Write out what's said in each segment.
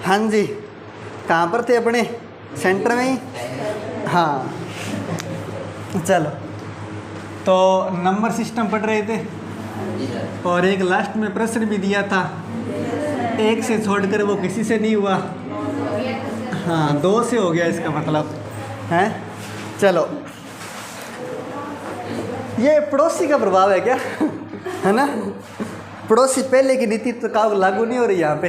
हाँ जी, कहाँ पर थे अपने? सेंटर में ही। हाँ चलो, तो नंबर सिस्टम पढ़ रहे थे और एक लास्ट में प्रश्न भी दिया था, एक से छोड़कर वो किसी से नहीं हुआ। हाँ, 2 से हो गया इसका मतलब है। चलो, ये पड़ोसी का प्रभाव है क्या? है ना, पड़ोसी पहले की नीति तो का लागू नहीं हो रही यहाँ पे,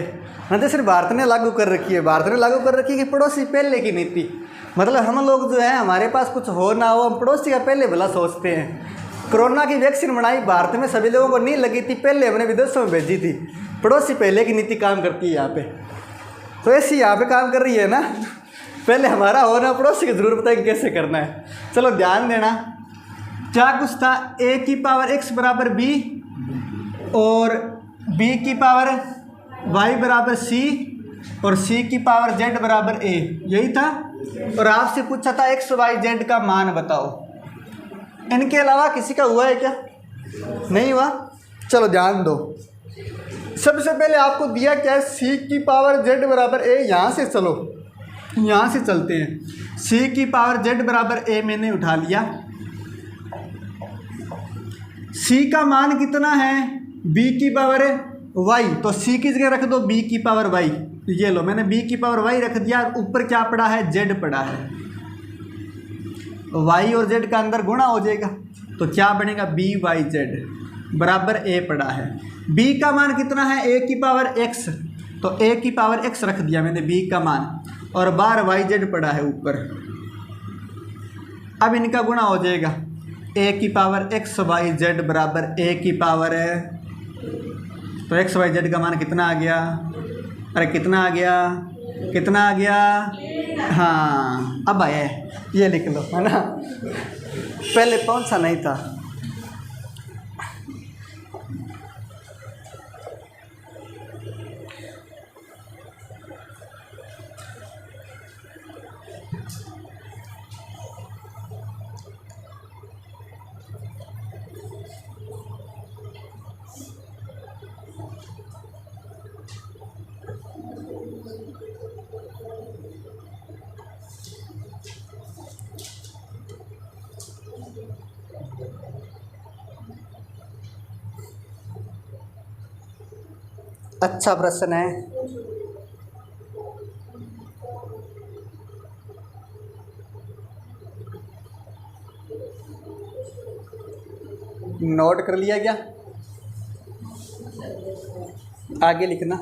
ना तो सिर्फ भारत ने लागू कर रखी है। भारत ने लागू कर रखी है कि पड़ोसी पहले की नीति, मतलब हम लोग जो है हमारे पास कुछ हो ना हो, हम पड़ोसी का पहले भला सोचते हैं। कोरोना की वैक्सीन बनाई भारत में, सभी लोगों को नहीं लगी थी, पहले हमने विदेशों में भेजी थी। पड़ोसी पहले की नीति काम करती है यहाँ पे, तो ऐसी यहाँ पे काम कर रही है ना। पहले हमारा होना, पड़ोसी को जरूर बताएंगे कैसे करना है। चलो ध्यान देना, क्या कुछ था, a की पावर x बराबर b और b की पावर y बराबर c और c की पावर z बराबर a, यही था। और आपसे पूछा था x y z का मान बताओ। इनके अलावा किसी का हुआ है क्या? नहीं हुआ। चलो ध्यान दो, सबसे पहले आपको दिया क्या है, c की पावर z बराबर a। यहाँ से चलो, यहाँ से चलते हैं। c की पावर z बराबर a मैंने उठा लिया। c का मान कितना है, b की पावर y, तो c की जगह रख दो b की पावर y। ये लो, मैंने b की पावर y रख दिया। ऊपर क्या पड़ा है, z पड़ा है। y और z का अंदर गुणा हो जाएगा, तो क्या बनेगा, b y z बराबर a पड़ा है। b का मान कितना है, a की पावर x, तो a की पावर x रख दिया मैंने b का मान, और बार y z पड़ा है ऊपर। अब इनका गुणा हो जाएगा, a की पावर x y z बराबर a की पावर है, तो x y z का मान कितना आ गया, अरे कितना आ गया, कितना आ गया, हाँ अब आया है, ये लिख लो, है ना, पहले कौन सा नहीं था। अच्छा प्रश्न है। नोट कर लिया क्या? आगे लिखना।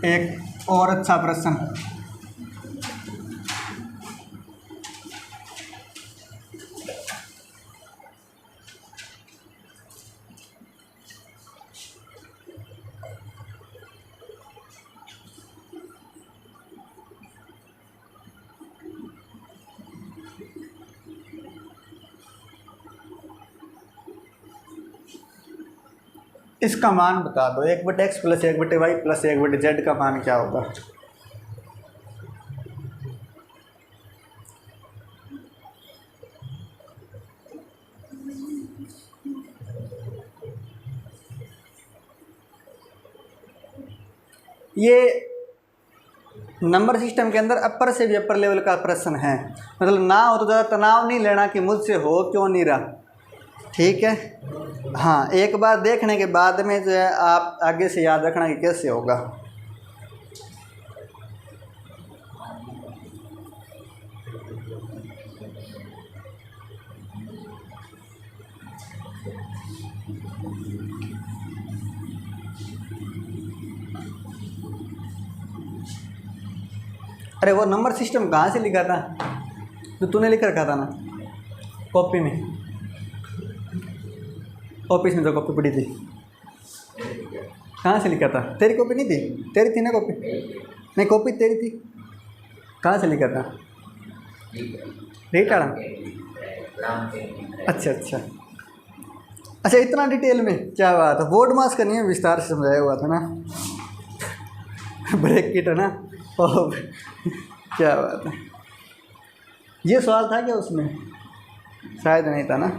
एक और अच्छा प्रश्न, इसका मान बता दो, 1/x plus 1/y plus 1/z का मान क्या होगा? ये नंबर सिस्टम के अंदर अपर से भी अपर लेवल का प्रश्न है, मतलब ना हो तो ज़्यादा तनाव नहीं लेना कि मुझसे हो क्यों नहीं रहा, ठीक है। हाँ, एक बार देखने के बाद में जो है आप आगे से याद रखना कि कैसे होगा। अरे वो नंबर सिस्टम कहाँ से लिखा था, जो तूने लिख रखा था ना कॉपी में, ऑफिस में जो कॉपी पड़ी थी, कहाँ से लिखा था? तेरी कॉपी नहीं थी? तेरी थी ना कॉपी? नहीं, कॉपी तेरी थी, कहाँ से लिखा था? रेटाड़ा। अच्छा अच्छा अच्छा, इतना डिटेल में, क्या बात है। बोर्ड मास का नहीं है, विस्तार से समझाया हुआ था ना, ब्रेक किट है ना। और क्या बात है, ये सवाल था क्या उसमें? शायद नहीं था ना।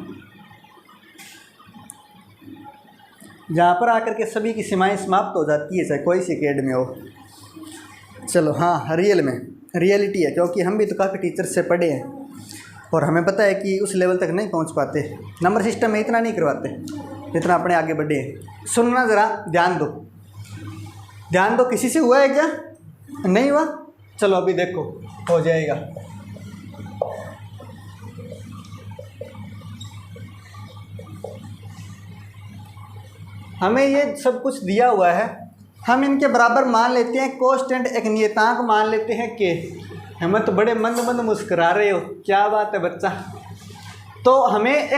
जहाँ पर आकर के सभी की सीमाएं समाप्त हो जाती है, चाहे कोई सी ग्रेड में हो। चलो हाँ, रियल में रियलिटी है, क्योंकि हम भी तो काफ़ी टीचर से पढ़े हैं और हमें पता है कि उस लेवल तक नहीं पहुँच पाते, नंबर सिस्टम में इतना नहीं करवाते जितना अपने आगे बढ़े हैं। सुनना ज़रा, ध्यान दो, ध्यान दो। किसी से हुआ है क्या? नहीं हुआ? चलो अभी देखो, हो जाएगा। हमें ये सब कुछ दिया हुआ है, हम इनके बराबर मान लेते हैं कांस्टेंट, एक नियतांक मान लेते हैं के। हमें तो बड़े मंद मंद मुस्कुरा रहे हो, क्या बात है बच्चा। तो हमें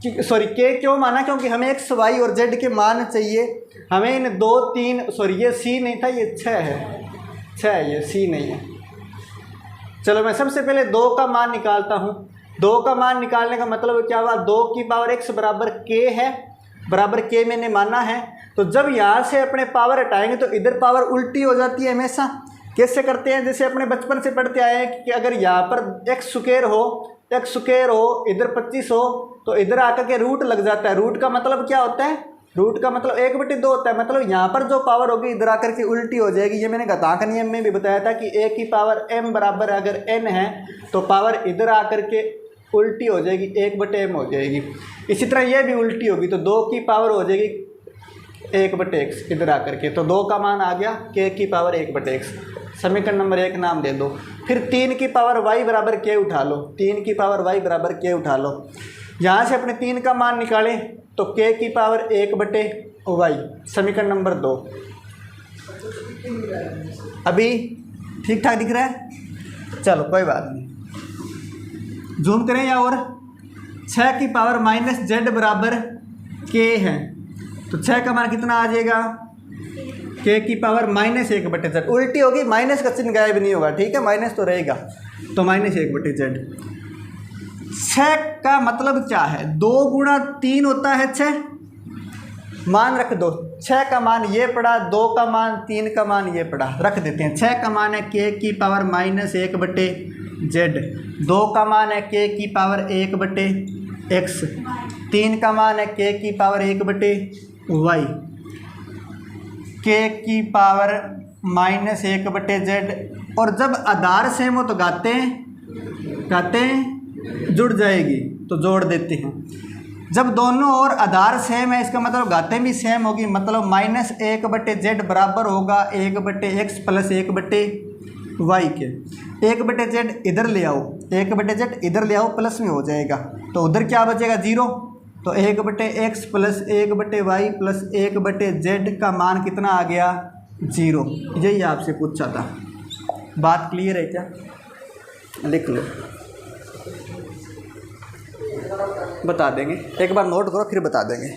के क्यों माना? क्योंकि हमें एक्स वाई और जेड के मान चाहिए। हमें इन 2 3 ये सी नहीं था, ये 6 है, 6 है, ये सी नहीं है। चलो मैं सबसे पहले 2 का मान निकालता हूँ। 2 का मान निकालने का मतलब क्या हुआ? 2 की पावर x बराबर k है, बराबर k मैंने माना है। तो जब यहाँ से अपने पावर हटाएंगे तो इधर पावर उल्टी हो जाती है हमेशा। कैसे करते हैं? जैसे अपने बचपन से पढ़ते आए हैं कि अगर यहाँ पर एक्स स्क्वायर हो, इधर 25 हो, तो इधर आकर के रूट लग जाता है। रूट का मतलब क्या होता है? रूट का मतलब 1/2 होता है। मतलब यहाँ पर जो पावर होगी इधर आकर के उल्टी हो जाएगी। ये मैंने घातांक नियम में भी बताया था कि a की पावर m बराबर अगर n है तो पावर इधर आकर के उल्टी हो जाएगी, 1/m हो जाएगी। इसी तरह ये भी उल्टी होगी तो 2 की पावर हो जाएगी 1/x इधर आकर के। तो 2 का मान आ गया k की पावर 1/x। समीकरण नंबर 1 नाम दे दो। फिर 3 की पावर y बराबर k उठा लो, 3 की पावर y बराबर k उठा लो। यहाँ से अपने 3 का मान निकालें तो k की पावर 1/y, समीकरण नंबर 2। अभी ठीक ठाक दिख रहा है? चलो कोई बात नहीं, जूम करें या और। 6 की पावर -z बराबर k है, तो 6 का मान कितना आ जाएगा? k की पावर -1/z। उल्टी होगी, माइनस का चिन्ह गायब नहीं होगा, ठीक है, माइनस तो रहेगा, तो -1/z। 6 का मतलब क्या है? 2 गुणा 3 होता है 6। मान रख दो, 6 का मान ये पड़ा, 2 का मान, 3 का मान ये पड़ा, रख देते हैं। 6 का मान है k की पावर -1/z, 2 का मान है k की पावर 1/x, 3 का मान है k की पावर 1/y, k की पावर -1/z। और जब आधार सेम हो तो घातें जुड़ जाएगी, तो जोड़ देते हैं। जब दोनों और आधार सेम है इसका मतलब घातें भी सेम होगी, मतलब -1/z बराबर होगा 1/x प्लस 1/y के। 1/z इधर ले आओ, 1/z इधर ले आओ, प्लस में हो जाएगा, तो उधर क्या बचेगा? 0। तो 1/x plus 1/y plus 1/z का मान कितना आ गया? 0। यही आपसे पूछा था। बात क्लियर है क्या? लिख लो, बता देंगे, एक बार नोट करो फिर बता देंगे।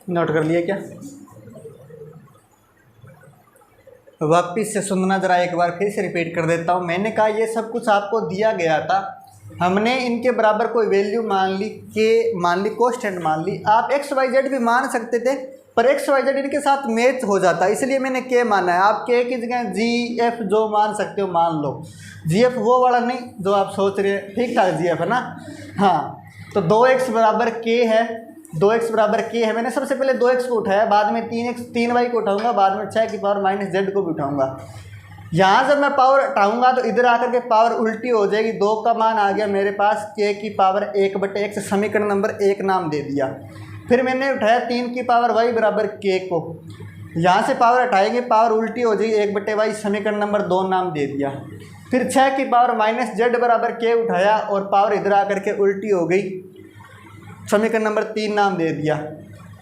नोट कर लिया क्या? वापिस से सुनना ज़रा, एक बार फिर से रिपीट कर देता हूँ। मैंने कहा ये सब कुछ आपको दिया गया था, हमने इनके बराबर कोई वैल्यू मान ली, के मान ली, कांस्टेंट मान ली। आप x y z भी मान सकते थे, पर एक्स वाई जेड इनके साथ मैच हो जाता है, इसलिए मैंने के माना है। आप के की जगह जी एफ जो मान सकते हो मान लो। जी एफ वो वाला नहीं जो आप सोच रहे हैं, ठीक ठाक जी एफ है ना। हाँ, तो 2x बराबर के है, 2x बराबर के है। मैंने सबसे पहले 2x को उठाया, बाद में 3y को उठाऊंगा, बाद में 6 की पावर माइनस जेड को भी उठाऊंगा। यहाँ जब मैं पावर उठाऊंगा तो इधर आकर के पावर उल्टी हो जाएगी। 2 का मान आ गया मेरे पास के की पावर 1/x, समीकरण नंबर 1 नाम दे दिया। फिर मैंने उठाया 3 की पावर y बराबर के को, यहाँ से पावर हटाएंगे पावर उल्टी हो जाएगी 1/y, समीकरण नंबर 2 नाम दे दिया। फिर 6 की पावर माइनस जेड बराबर के उठाया और पावर इधर आकर के उल्टी हो गई, समीकरण नंबर 3 नाम दे दिया।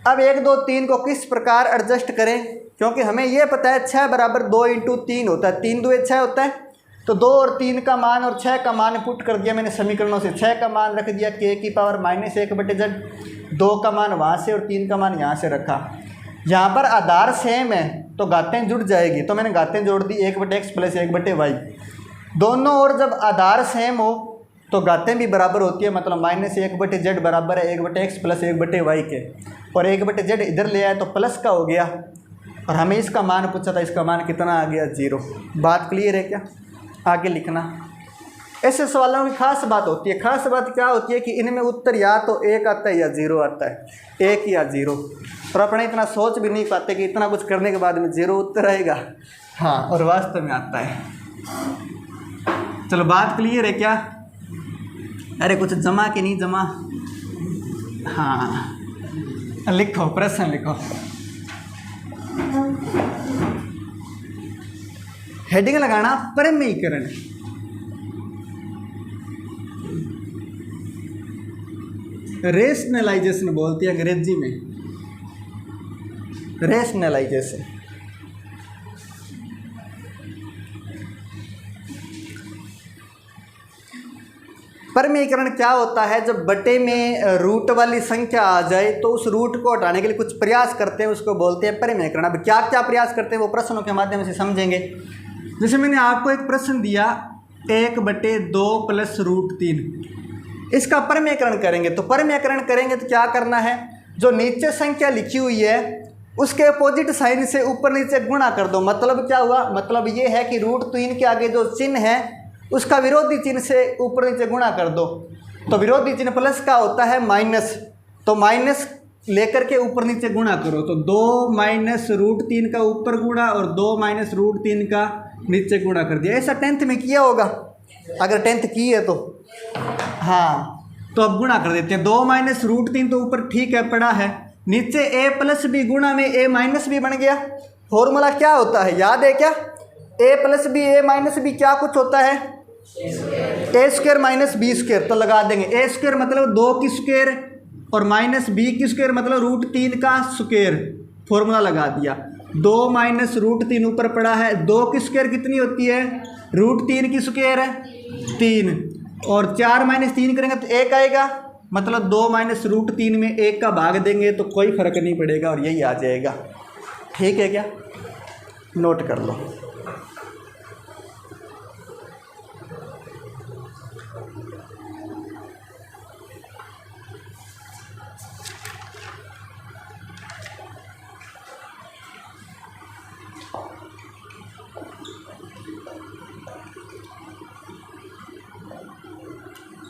अब 1 2 3 को किस प्रकार एडजस्ट करें, क्योंकि हमें ये पता है 6 बराबर 2 × 3 होता है, 3 2 6 होता है। तो 2 और 3 का मान और 6 का मान पुट कर दिया मैंने समीकरणों से। 6 का मान रख दिया के की पावर माइनस 1/z, 2 का मान वहाँ से और 3 का मान यहाँ से रखा। यहाँ पर आधार सेम है तो घातें जुड़ जाएगी, तो मैंने घातें जोड़ दी 1/x प्लस 1/y। दोनों और जब आधार सेम हो तो घातें भी बराबर होती है, मतलब माइनस 1/z बराबर है 1/x प्लस 1/y के, और 1/z इधर ले आए तो प्लस का हो गया। और हमें इसका मान पूछा था, इसका मान कितना आ गया 0। बात क्लियर है क्या? आगे लिखना। ऐसे सवालों की खास बात होती है। खास बात क्या होती है कि इनमें उत्तर या तो 1 आता है या 0 आता है, 1 या 0। और अपने इतना सोच भी नहीं पाते कि इतना कुछ करने के बाद में 0 उत्तर आएगा। हाँ, और वास्तव में आता है। चलो बात क्लियर है क्या? अरे कुछ जमा कि नहीं जमा? हाँ, लिखो, प्रश्न लिखो। हेडिंग लगाना परिमेयीकरण। रेशनलाइजेशन बोलती है अंग्रेजी में, रेशनलाइजेशन। परिमेयीकरण क्या होता है? जब बटे में रूट वाली संख्या आ जाए तो उस रूट को हटाने के लिए कुछ प्रयास करते हैं, उसको बोलते हैं परिमेयीकरण। अब क्या क्या प्रयास करते हैं वो प्रश्नों के माध्यम से समझेंगे। जैसे मैंने आपको एक प्रश्न दिया 1/2 प्लस √3, इसका परिमेयीकरण करेंगे। तो परिमेयीकरण करेंगे तो क्या करना है, जो नीचे संख्या लिखी हुई है उसके अपोजिट साइन से ऊपर नीचे गुणा कर दो। मतलब क्या हुआ? मतलब ये है कि √3 के आगे जो चिन्ह है उसका विरोधी चिन्ह से ऊपर नीचे गुणा कर दो। तो विरोधी चिन्ह प्लस का होता है माइनस, तो माइनस लेकर के ऊपर नीचे गुणा करो। तो 2 माइनस √3 का ऊपर गुणा और 2 माइनस √3 का नीचे गुणा कर दिया। ऐसा 10th में किया होगा, अगर 10th की है तो। हाँ, तो अब गुणा कर देते हैं। 2 माइनस √3 तो ऊपर ठीक है पड़ा है, नीचे a प्लस बी गुणा में a माइनस बी बन गया। फॉर्मूला क्या होता है याद है क्या? a plus B a minus B क्या कुछ होता है? a² minus b²। तो लगा देंगे a² मतलब 2 की स्क्वायर और माइनस b² मतलब √3 का स्क्वायर। फॉर्मूला लगा दिया। 2 माइनस √3 ऊपर पड़ा है, 2 की स्क्वायर कितनी होती है? √3 की स्क्वायर है 3, और 4 माइनस 3 करेंगे तो 1 आएगा, मतलब 2 माइनस √3 में 1 का भाग देंगे तो कोई फर्क नहीं पड़ेगा और यही आ जाएगा। ठीक है क्या? नोट कर लो।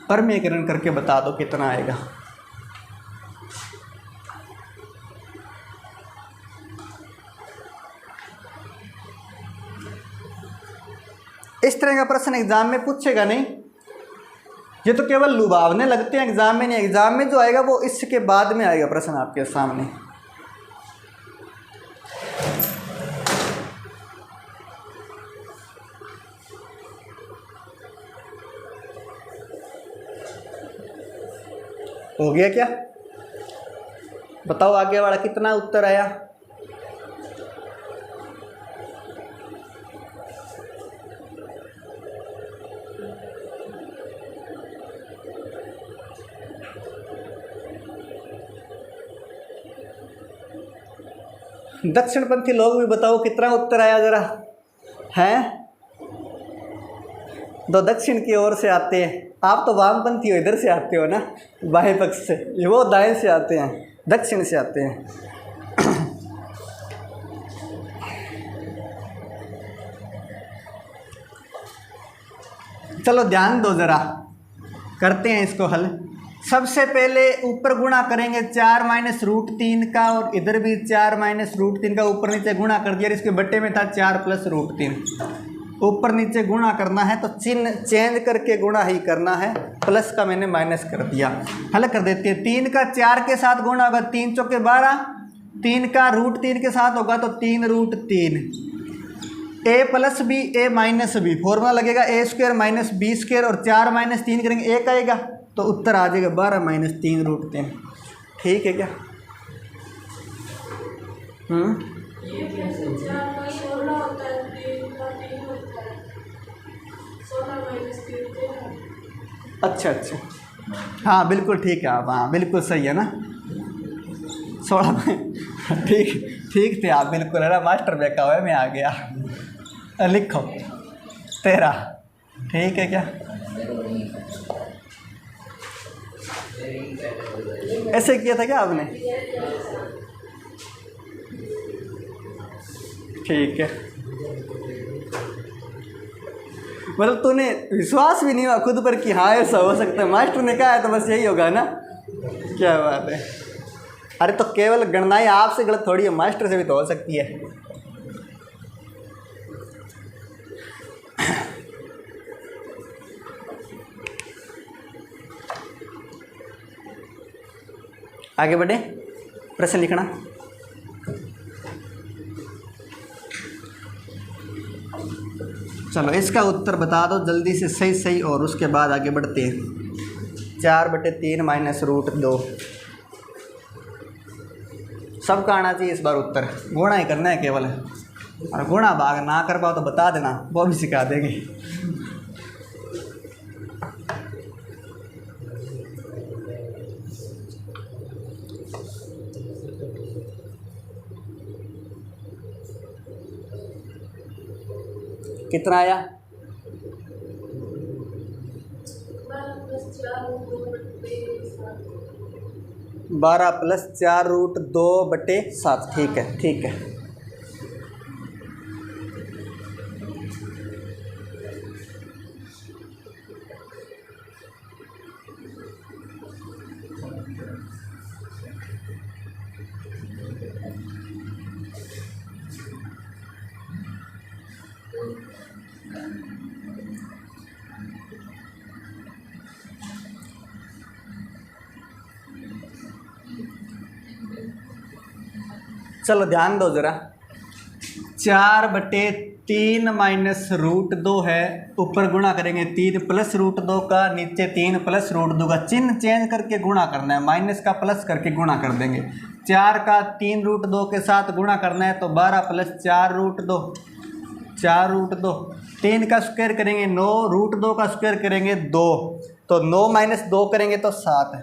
परिमेयीकरण करके बता दो कितना आएगा। इस तरह का प्रश्न एग्जाम में पूछेगा नहीं, ये तो केवल लुभावने लगते हैं, एग्जाम में नहीं। एग्जाम में जो आएगा वो इसके बाद में आएगा प्रश्न आपके सामने। हो गया क्या? बताओ आगे वाला कितना उत्तर आया? दक्षिणपंथी लोग भी बताओ कितना उत्तर आया जरा। हैं? तो दक्षिण की ओर से आते हैं, आप तो वामपंथी हो, इधर से आते हो ना, बाएं पक्ष से। ये वो दाएं से आते हैं, दक्षिण से आते हैं। चलो ध्यान दो ज़रा, करते हैं इसको हल। सबसे पहले ऊपर गुणा करेंगे 4 माइनस रूट 3 का, और इधर भी 4 माइनस रूट 3 का ऊपर नीचे गुणा कर दिया। इसके बट्टे में था 4 प्लस रूट 3, ऊपर नीचे गुणा करना है तो चिन्ह चेंज करके गुणा ही करना है। प्लस का मैंने माइनस कर दिया। हल कर देते हैं। 3 का 4 के साथ गुणा होगा 3 चौके 12, 3 का रूट 3 के साथ होगा तो 3 रूट 3, ए प्लस बी ए माइनस बी, फॉर्मूला लगेगा A square minus B square, और 4 माइनस 3 करेंगे 1 आएगा तो उत्तर आ जाएगा 12 माइनस 3 रूट 3। ठीक है क्या? अच्छा अच्छा, हाँ बिल्कुल ठीक है आप, हाँ बिल्कुल सही है ना, 16 में ठीक ठीक थे आप बिल्कुल, है ना। मास्टर बैठा हुआ है, मैं आ गया। लिखो 13, ठीक है क्या? ऐसे किया था क्या आपने? ठीक है, मतलब तूने विश्वास भी नहीं हुआ खुद पर कि हाँ ऐसा हो सकता है, मास्टर ने कहा है तो बस यही होगा ना। क्या बात है। अरे तो केवल गणनाएं आपसे गलत थोड़ी है, मास्टर से भी तो हो सकती है। आगे बढ़े, प्रश्न लिखना। चलो इसका उत्तर बता दो जल्दी से, सही सही, और उसके बाद आगे बढ़ते हैं। 4/3 माइनस रूट 2, सबका आना चाहिए इस बार उत्तर। गुणा ही करना है केवल, और गुणा भाग ना कर पाओ तो बता देना, वो भी सिखा देंगे। कितना आया? 12 प्लस 4 रूट 2/7। ठीक है ठीक है। चलो ध्यान दो ज़रा, 4/3 माइनस रूट 2 है, ऊपर गुणा करेंगे 3 प्लस रूट 2 का, नीचे 3 प्लस रूट 2 का। चिन्ह चेंज करके गुणा करना है, माइनस का प्लस करके गुणा कर देंगे। 4 का 3 रूट 2 के साथ गुणा करना है तो 12 प्लस 4 रूट 2, 4 रूट 2। 3 का स्क्वायर करेंगे 9, रूट 2 का स्क्वायर करेंगे 2, तो 9 माइनस 2 करेंगे तो 7 है।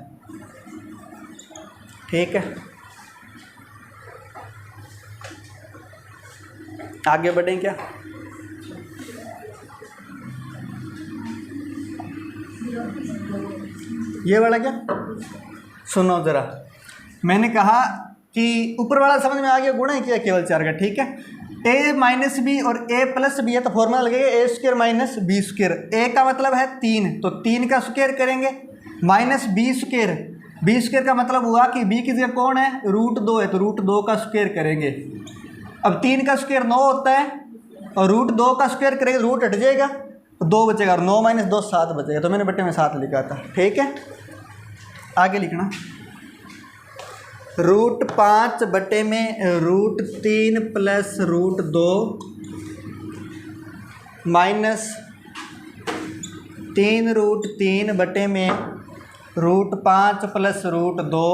ठीक है, आगे बढ़ें क्या? ये वाला क्या? सुनो ज़रा, मैंने कहा कि ऊपर वाला समझ में आ गया, गुणा ही किया केवल 4 का। ठीक है, a माइनस बी और a प्लस बी है तो फॉर्मूला लगेगा A square minus B square. A का मतलब है 3, तो 3 का स्क्वायर करेंगे minus B square. B square का मतलब हुआ कि बी की जगह कौन है? रूट 2 है, तो रूट 2 का स्क्वायर करेंगे। अब 3 का स्क्वायर 9 होता है, और रूट 2 का स्क्वायर करेंगे, रूट हट जाएगा तो 2 बचेगा, और 9 माइनस 2 7 बचेगा, तो मैंने बट्टे में 7 लिखा था। ठीक है, आगे लिखना। रूट 5 बट्टे में root 3 plus root 2 minus 3 root 3 बट्टे में root 5 plus root 2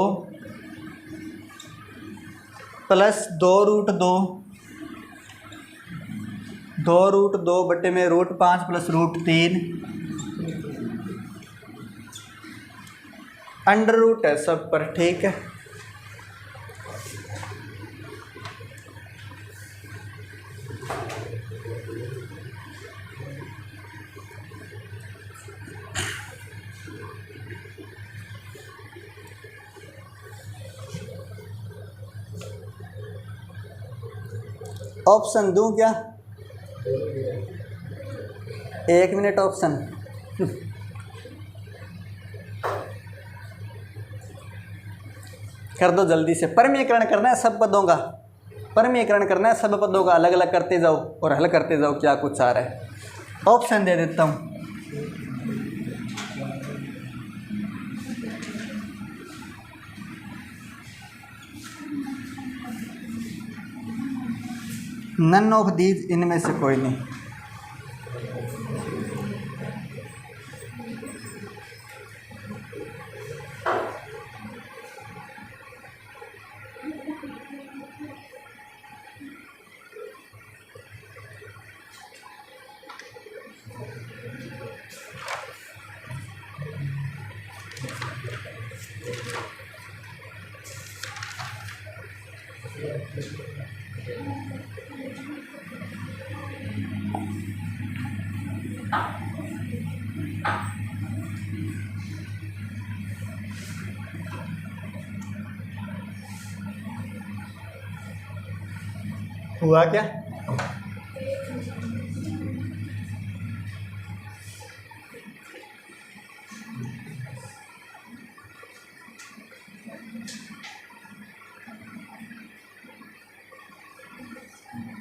plus 2 root 2, 2 root 2 बट्टे में root 5 plus root 3, under root है सब पर। ठीक है, ऑप्शन दूं क्या? 1 मिनट ऑप्शन। कर दो जल्दी से। परमीकरण करना है सब पदों का, परमीकरण करना है सब पदों का, अलग अलग करते जाओ और हल करते जाओ क्या कुछ आ रहा है। ऑप्शन दे देता हूँ। नन ऑफ दीज, इनमें से कोई नहीं। हुआ क्या?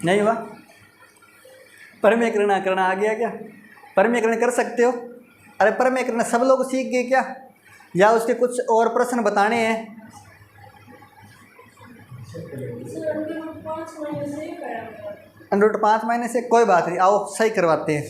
नहीं हुआ? परमीकरण करना आ गया क्या? परमीकरण कर सकते हो? अरे परमीकरण सब लोग सीख गए क्या, या उसके कुछ और प्रश्न बताने हैं? √5 - कोई बात नहीं, आओ सही करवाते हैं।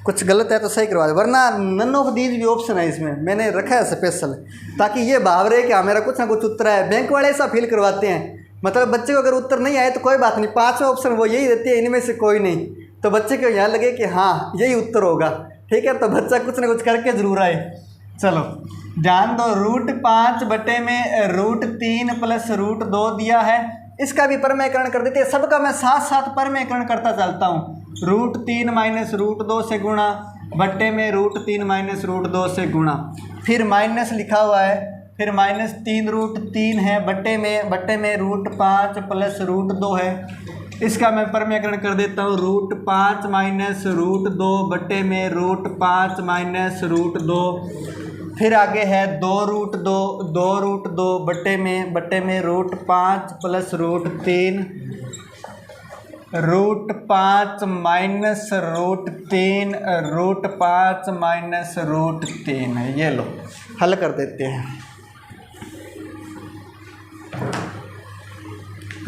कुछ गलत है तो सही करवा दे, वरना नन ऑफ दीज भी ऑप्शन है इसमें, मैंने रखा है स्पेशल, ताकि ये भाव रहे कि हाँ मेरा कुछ ना कुछ उत्तर है। बैंक वाले ऐसा फील करवाते हैं, मतलब बच्चे को अगर उत्तर नहीं आए तो कोई बात नहीं, 5वें ऑप्शन वो यही देते हैं, इनमें से कोई नहीं, तो बच्चे को यहाँ लगे कि हाँ यही उत्तर होगा। ठीक है, तो बच्चा कुछ ना कुछ करके जरूर आए। चलो ध्यान दो, √5 बटे में √3 + √2 दिया है, इसका भी परमीकरण कर देते हैं। सबका मैं साथ साथ परमीकरण करता चलता हूँ। √3 - √2 से गुणा, बट्टे में √3 - √2 से गुणा, फिर माइनस लिखा हुआ है, फिर -3√3 है, बट्टे में √5 + √2 है। इसका मैं परमीकरण कर देता हूँ। √5 - √2 बट्टे में √5 - √2, फिर आगे है 2√2 बट्टे में √5 + √3, √5 - √3, √5 - √3 है। ये लो हल कर देते हैं।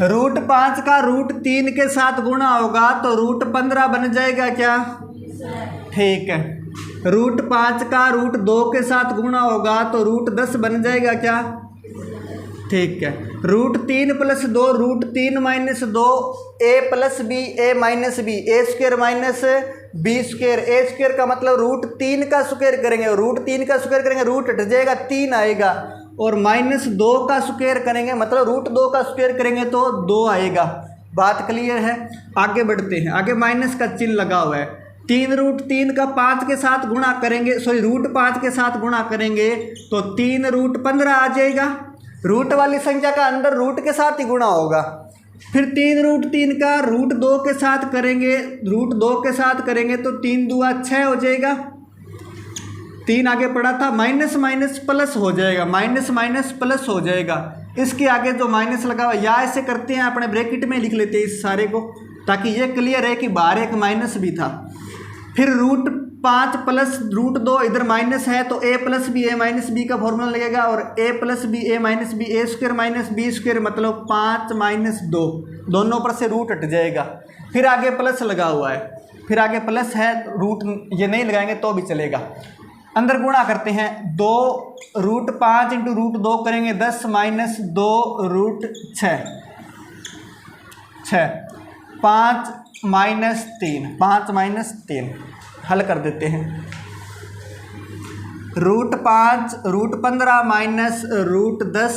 √5 का √3 के साथ गुणा होगा तो √15 बन जाएगा क्या? ठीक है। √5 का √2 के साथ गुणा होगा तो √10 बन जाएगा क्या? ठीक है। √3 + 2, √3 - 2, a + b, a - b, a² - b², a² का मतलब √3 का स्क्वायर करेंगे, √3 का स्क्वायर करेंगे रूट हट जाएगा, 3 आएगा, और -2 का स्क्वायर करेंगे मतलब √2 का स्क्वायर करेंगे तो 2 आएगा। बात क्लियर है? आगे बढ़ते हैं। आगे माइनस का चिन्ह लगा हुआ है। 3√3 का 5 के साथ गुणा करेंगे, √5 के साथ गुणा करेंगे तो 3√15 आ जाएगा। रूट वाली संख्या का अंदर रूट के साथ ही गुणा होगा। फिर 3√3 का √2 के साथ करेंगे, √2 के साथ करेंगे तो 3 दूआ 6 हो जाएगा। 3 आगे पड़ा था, माइनस माइनस प्लस हो जाएगा, माइनस माइनस प्लस हो जाएगा। इसके आगे जो माइनस लगा हुआ, या ऐसे करते हैं अपने ब्रैकेट में लिख लेते हैं इस सारे को, ताकि ये क्लियर है कि बाहर एक माइनस भी था। फिर √5 + √2 इधर माइनस है तो a + b, a - b का फॉर्मूला लगेगा, और a + b, a - b, a² - b² मतलब 5 - 2, दोनों पर से रूट हट जाएगा। फिर आगे प्लस लगा हुआ है, फिर आगे प्लस है, रूट ये नहीं लगाएंगे तो भी चलेगा। अंदर गुणा करते हैं, 2 √5 × √2 करेंगे 10 - 2 √6, 5 - 3 हल कर देते हैं। √5 √15 - √10,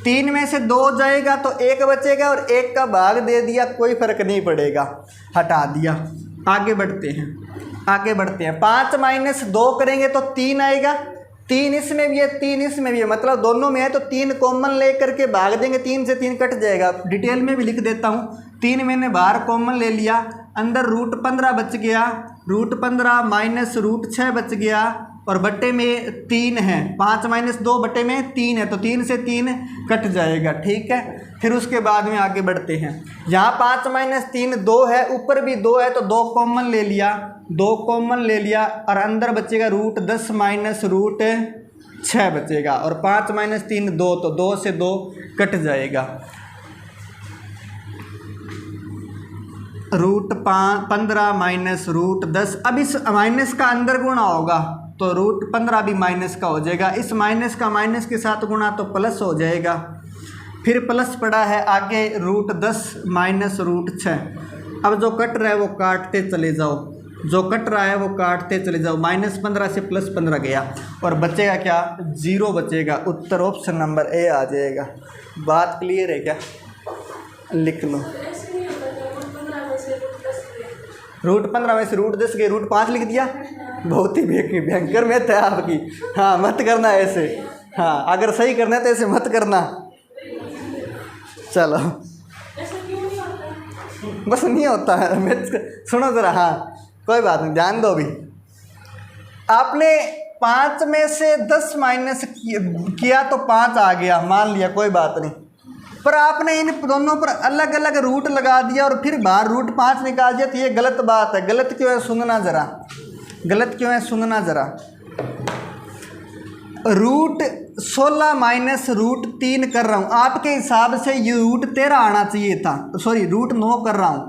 3 में से 2 जाएगा तो 1 बचेगा, और 1 का भाग दे दिया, कोई फर्क नहीं पड़ेगा, हटा दिया। आगे बढ़ते हैं, 5 - 2 करेंगे तो 3 आएगा, 3 इसमें भी है, 3 इसमें भी है, मतलब दोनों में है तो 3 कॉमन लेकर के भाग देंगे, 3 से 3 कट जाएगा। डिटेल में भी लिख देता हूँ। 3 मैंने बाहर कॉमन ले लिया, अंदर √15 बच गया, √15 - √6 बच गया, और बट्टे में 3 है, 5 माइनस 2 बट्टे में 3 है, तो 3 से 3 कट जाएगा। ठीक है, फिर उसके बाद में आगे बढ़ते हैं। यहाँ 5 माइनस 3 2 है, ऊपर भी 2 है तो 2 कॉमन ले लिया, 2 कॉमन ले लिया और अंदर बचेगा √10 माइनस √6 बचेगा। और 5 माइनस 3 2, तो 2 से 2 कट जाएगा। √15 माइनस √10, अब इस माइनस का अंदर गुणा होगा तो √15 भी माइनस का हो जाएगा, इस माइनस का माइनस के साथ गुणा तो प्लस हो जाएगा। फिर प्लस पड़ा है आगे √10 माइनस √6। अब जो कट रहा है वो काटते चले जाओ, जो कट रहा है वो काटते चले जाओ। -15 से +15 गया और बचेगा क्या, 0 बचेगा। उत्तर ऑप्शन नंबर ए आ जाएगा। बात क्लियर है क्या? लिख लो। √15 में से √10 के √5 लिख दिया, बहुत ही भयंकर मैथ है आपकी। हाँ, मत करना ऐसे। हाँ, अगर सही करना है तो ऐसे मत करना। चलो, बस नहीं होता है मैथ। सुनो ज़रा, हाँ कोई बात नहीं, ध्यान दो। भी आपने 5 में से 10 माइनस किया तो 5 आ गया, मान लिया, कोई बात नहीं। पर आपने इन दोनों पर अलग अलग रूट लगा दिया और फिर बाहर √5 निकाल दिया, तो ये गलत बात है। गलत क्यों है सुनना ज़रा, गलत क्यों है सुनना ज़रा। √16 माइनस √3 कर रहा हूँ, आपके हिसाब से ये √13 आना चाहिए था, सॉरी √9 कर रहा हूँ,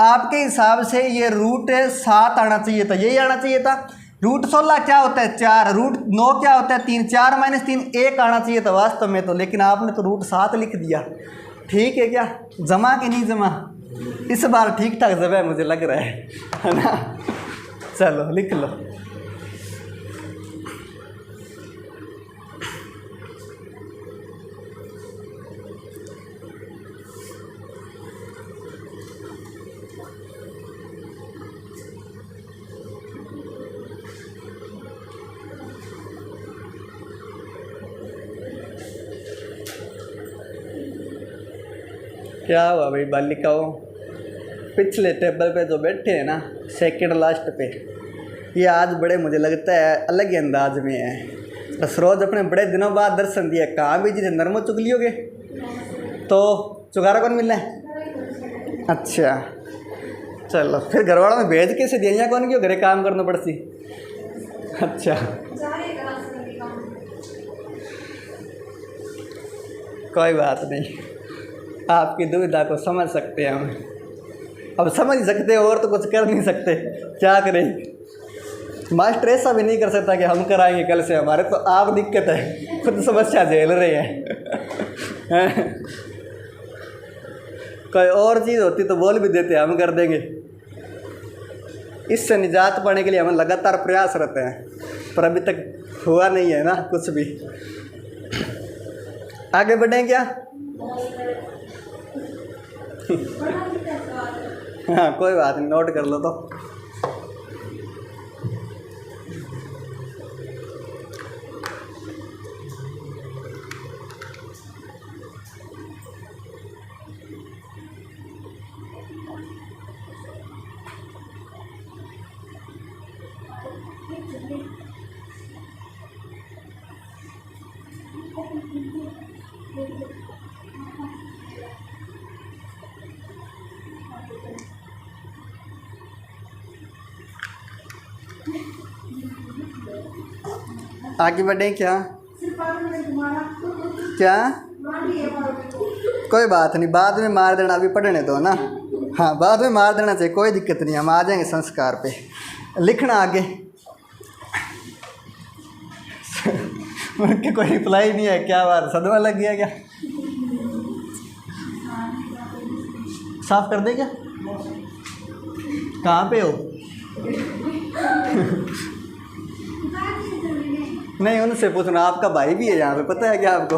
आपके हिसाब से ये √7 आना चाहिए था, यही आना चाहिए था। √16 क्या होता है 4, √9 क्या होता है 3, 4 माइनस 3 1 आना चाहिए था वास्तव में तो, लेकिन आपने तो √7 लिख दिया। ठीक है क्या, जमा कि नहीं जमा? इस बार ठीक ठाक जमा है मुझे लग रहा है ना। चलो लिख लो। क्या हुआ भाई बालिकाओं, पिछले टेबल पे जो बैठे हैं ना, सेकंड लास्ट पे, ये आज बड़े मुझे लगता है अलग ही अंदाज में है। बस रोज़ अपने बड़े दिनों बाद दर्शन दिया। कहाँ भी जी नरमो चुग लियोगे तो चुकारा कौन मिलना है? अच्छा चलो, फिर घर वालों में भेज कैसे दिया, यहाँ कौन क्यों घरे काम करना पड़ती? अच्छा कोई बात नहीं, आपकी दुविधा को समझ सकते हैं हम। अब समझ सकते हो और तो कुछ कर नहीं सकते, क्या करें। मास्टर ऐसा भी नहीं कर सकता कि हम कराएंगे कल से, हमारे तो आप दिक्कत है, खुद समस्या झेल रहे हैं। कोई और चीज़ होती तो बोल भी देते, हम कर देंगे। इससे निजात पाने के लिए हम लगातार प्रयासरत हैं, पर अभी तक हुआ नहीं है ना कुछ भी। आगे बढ़ें क्या? हाँ कोई बात नहीं, नोट कर लो तो। आगे बढ़ें क्या? क्या? कोई बात नहीं, बाद में मार देना, अभी पढ़ने दो ना। हाँ बाद में मार देना चाहिए, कोई दिक्कत नहीं, हम आ जाएंगे संस्कार पे। लिखना आगे। उनके कोई रिप्लाई नहीं है, क्या बात, सदमा लग गया क्या? साफ कर दे क्या? कहाँ पे हो? नहीं उनसे पूछना, आपका भाई भी है यहाँ पे, पता है क्या आपको?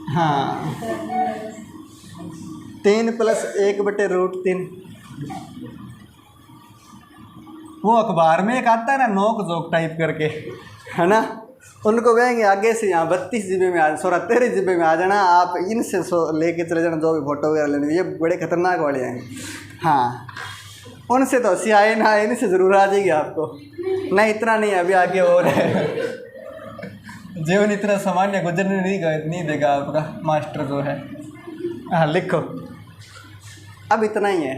हाँ 3 + 1/√3। वो अखबार में एक आता है ना नोक जोक टाइप करके, है ना, उनको कहेंगे आगे से यहाँ 32 GB में आ, 13 GB में आ जाना, आप इनसे लेके चले जाना जो भी फोटो वगैरह लेने, ये बड़े खतरनाक वाले हैं। हाँ उनसे तो हंसी आए ना आए, इनसे ज़रूर आ जाएगी आपको। नहीं इतना नहीं, अभी आगे और है। जीवन इतना सामान्य गुजरने नहीं देगा आपका मास्टर जो है। हाँ लिखो, अब इतना ही है,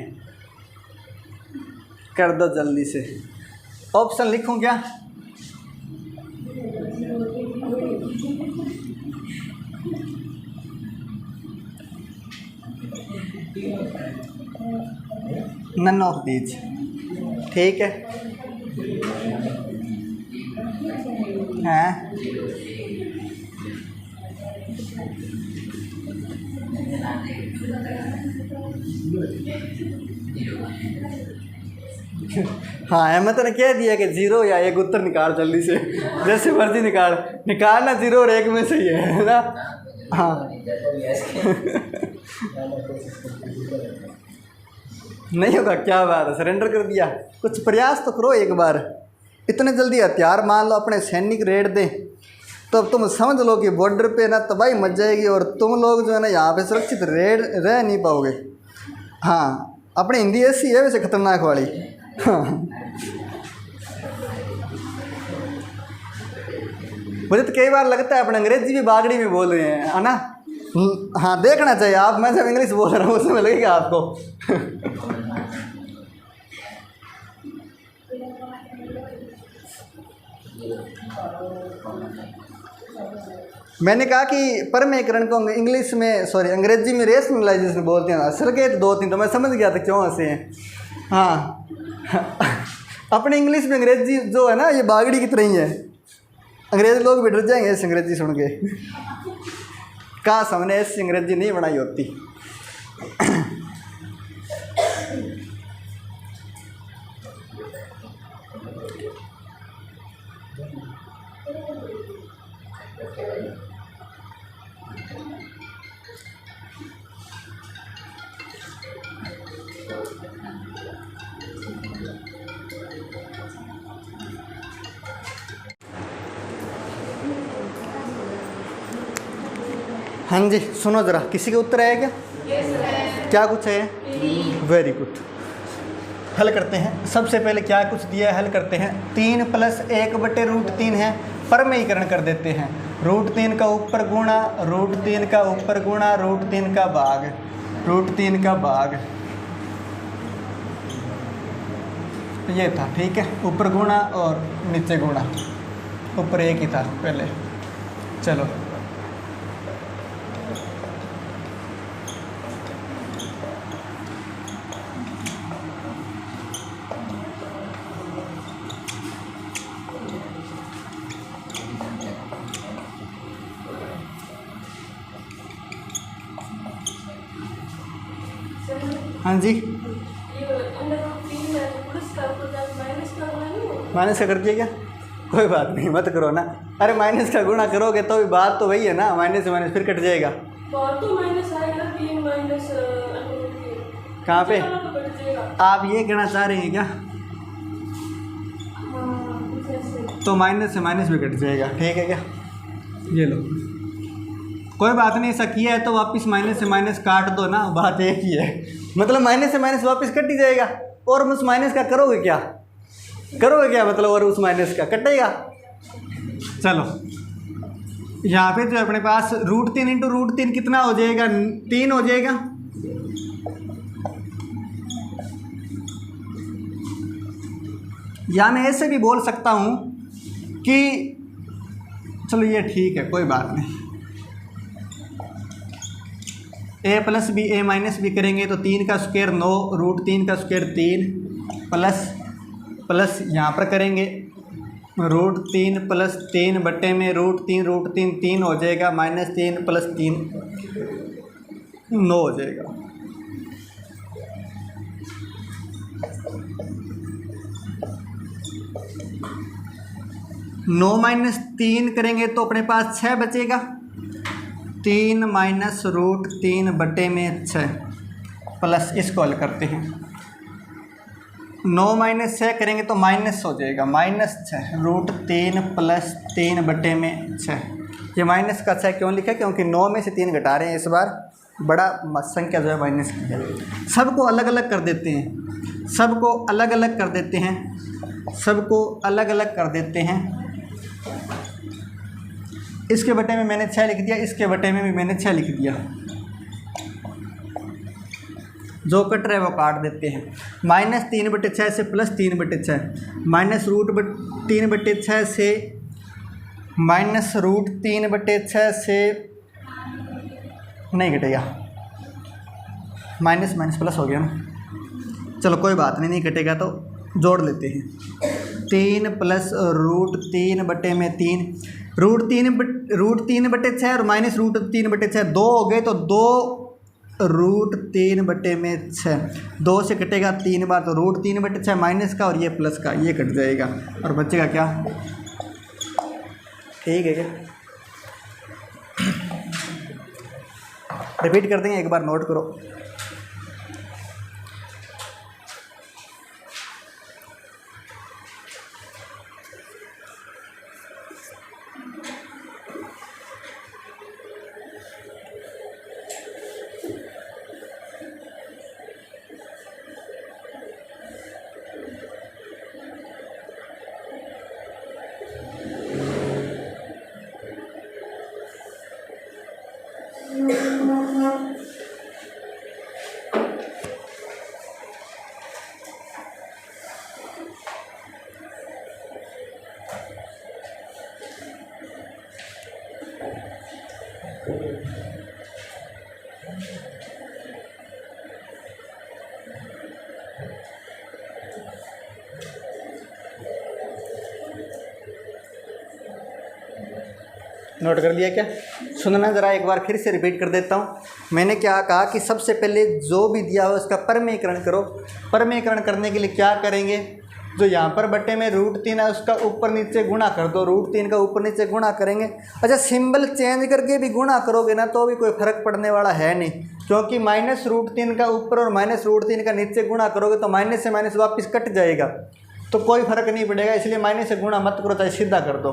कर दो जल्दी से। ऑप्शन लिखूं क्या? नन ऑफ दीज, ठीक है। हाँ हाँ अहमद ने कह दिया कि 0 या 1 उत्तर निकाल जल्दी से, जैसे मर्जी निकालना 0 और 1 में से ही है ना। हाँ नहीं होगा, क्या बात है, सरेंडर कर दिया। कुछ प्रयास तो करो एक बार। इतने जल्दी हथियार मान लो अपने सैनिक रेड दें तो अब तुम समझ लो कि बॉर्डर पे ना तबाही मच जाएगी और तुम लोग जो है ना यहाँ पे सुरक्षित रह नहीं पाओगे। हाँ अपनी हिंदी ऐसी है वैसे खतरनाक वाली। हाँ मुझे तो कई बार लगता है अपने अंग्रेजी भी बागड़ी में बोल रहे हैं, है ना। हाँ देखना चाहिए आप, मैं जब इंग्लिश बोल रहा हूँ उसमें लगेगा आपको। मैंने कहा कि परमेकरण को इंग्लिश में अंग्रेजी में रेशनलाइजेशन बोलते हैं। असल के 2-3 तो मैं समझ गया था क्यों हंसे हैं। हाँ अपनी इंग्लिश में अंग्रेजी जो है ना ये बागड़ी की तरह ही है। अंग्रेज लोग भी डर जाएंगे ऐसी अंग्रेजी सुन के। काश हमने ऐसी अंग्रेजी नहीं बनाई होती। हाँ जी सुनो ज़रा, किसी के उत्तर है क्या? क्या कुछ है? Very good. हल करते हैं। सबसे पहले क्या कुछ दिया है, हल करते हैं। 3 + 1/√3 है, परमेयीकरण कर देते हैं। √3 का ऊपर गुणा, √3 का ऊपर गुणा, √3 का भाग, √3 का भाग, ये था ठीक है। ऊपर गुणा और नीचे गुणा, ऊपर एक ही था पहले। चलो हाँ जी माइनस का कर दिया क्या? कोई बात नहीं, मत करो ना। अरे माइनस का गुणा करोगे तो भी बात तो वही है ना, माइनस से माइनस फिर कट जाएगा। तो माइनस आएगा ना, 3 माइनस कहाँ पे? आप ये कहना चाह रहे हैं क्या? तो माइनस से माइनस भी कट जाएगा, ठीक है क्या? ये लो, कोई बात नहीं। ऐसा किया है तो वापस माइनस से माइनस काट दो ना, बात एक ही है। मतलब माइनस से माइनस वापस कट ही जाएगा। और उस माइनस का करोगे क्या? मतलब और उस माइनस का कटेगा। चलो यहाँ पे जो अपने पास √3 × √3 कितना हो जाएगा? 3 हो जाएगा। या मैं ऐसे भी बोल सकता हूँ कि चलो ये ठीक है, कोई बात नहीं। a + b a - b करेंगे तो 3 का स्क्वायर 9, √3 का स्क्वायर 3 प्लस यहाँ पर करेंगे √3 + 3 बटे में √3 3 हो जाएगा, -3 + 3 9 हो जाएगा। नौ -3 करेंगे तो अपने पास 6 बचेगा। 3 - √3 बटे में 6 प्लस, इसको हल करते हैं। 9 - 6 करेंगे तो माइनस हो जाएगा, -6 √3 + 3 बटे में 6। ये माइनस का 6 क्यों लिखा है? क्योंकि 9 में से 3 घटा रहे हैं इस बार, बड़ा संख्या जो है माइनस की है। सबको अलग अलग कर देते हैं। सबको अलग अलग कर देते हैं, सबको अलग अलग कर देते हैं। इसके बटे में मैंने 6 लिख दिया, इसके बटे में भी मैंने 6 लिख दिया। जो कट रहा है वो काट देते हैं। -3/6 से +3/6, -√3/6 से -√3/6 से नहीं घटेगा, माइनस माइनस प्लस हो गया ना, चलो कोई बात नहीं, नहीं कटेगा तो जोड़ लेते हैं। 3 + √3/3, √3/6 और -√3/6 2 हो गए, तो 2√3/6, 2 से कटेगा 3 बार, तो √3/6 माइनस का और ये प्लस का, ये कट जाएगा और बचेगा क्या, ठीक है क्या। रिपीट कर देंगे, एक बार नोट करो। नोट कर लिया क्या? सुनना ज़रा एक बार फिर से रिपीट कर देता हूँ। मैंने क्या कहा कि सबसे पहले जो भी दिया हो उसका परमीकरण करो। परमीकरण करने के लिए क्या करेंगे, जो यहाँ पर बटे में √3 है उसका ऊपर नीचे गुणा कर दो, √3 का ऊपर नीचे गुणा करेंगे। अच्छा, सिंबल चेंज करके भी गुणा करोगे ना तो भी कोई फ़र्क पड़ने वाला है नहीं, क्योंकि -√3 का ऊपर और -√3 का नीचे गुणा करोगे तो माइनस से माइनस वापस कट जाएगा, तो कोई फ़र्क नहीं पड़ेगा। इसलिए माइनस से गुणा मत करो, चाहे सीधा कर दो।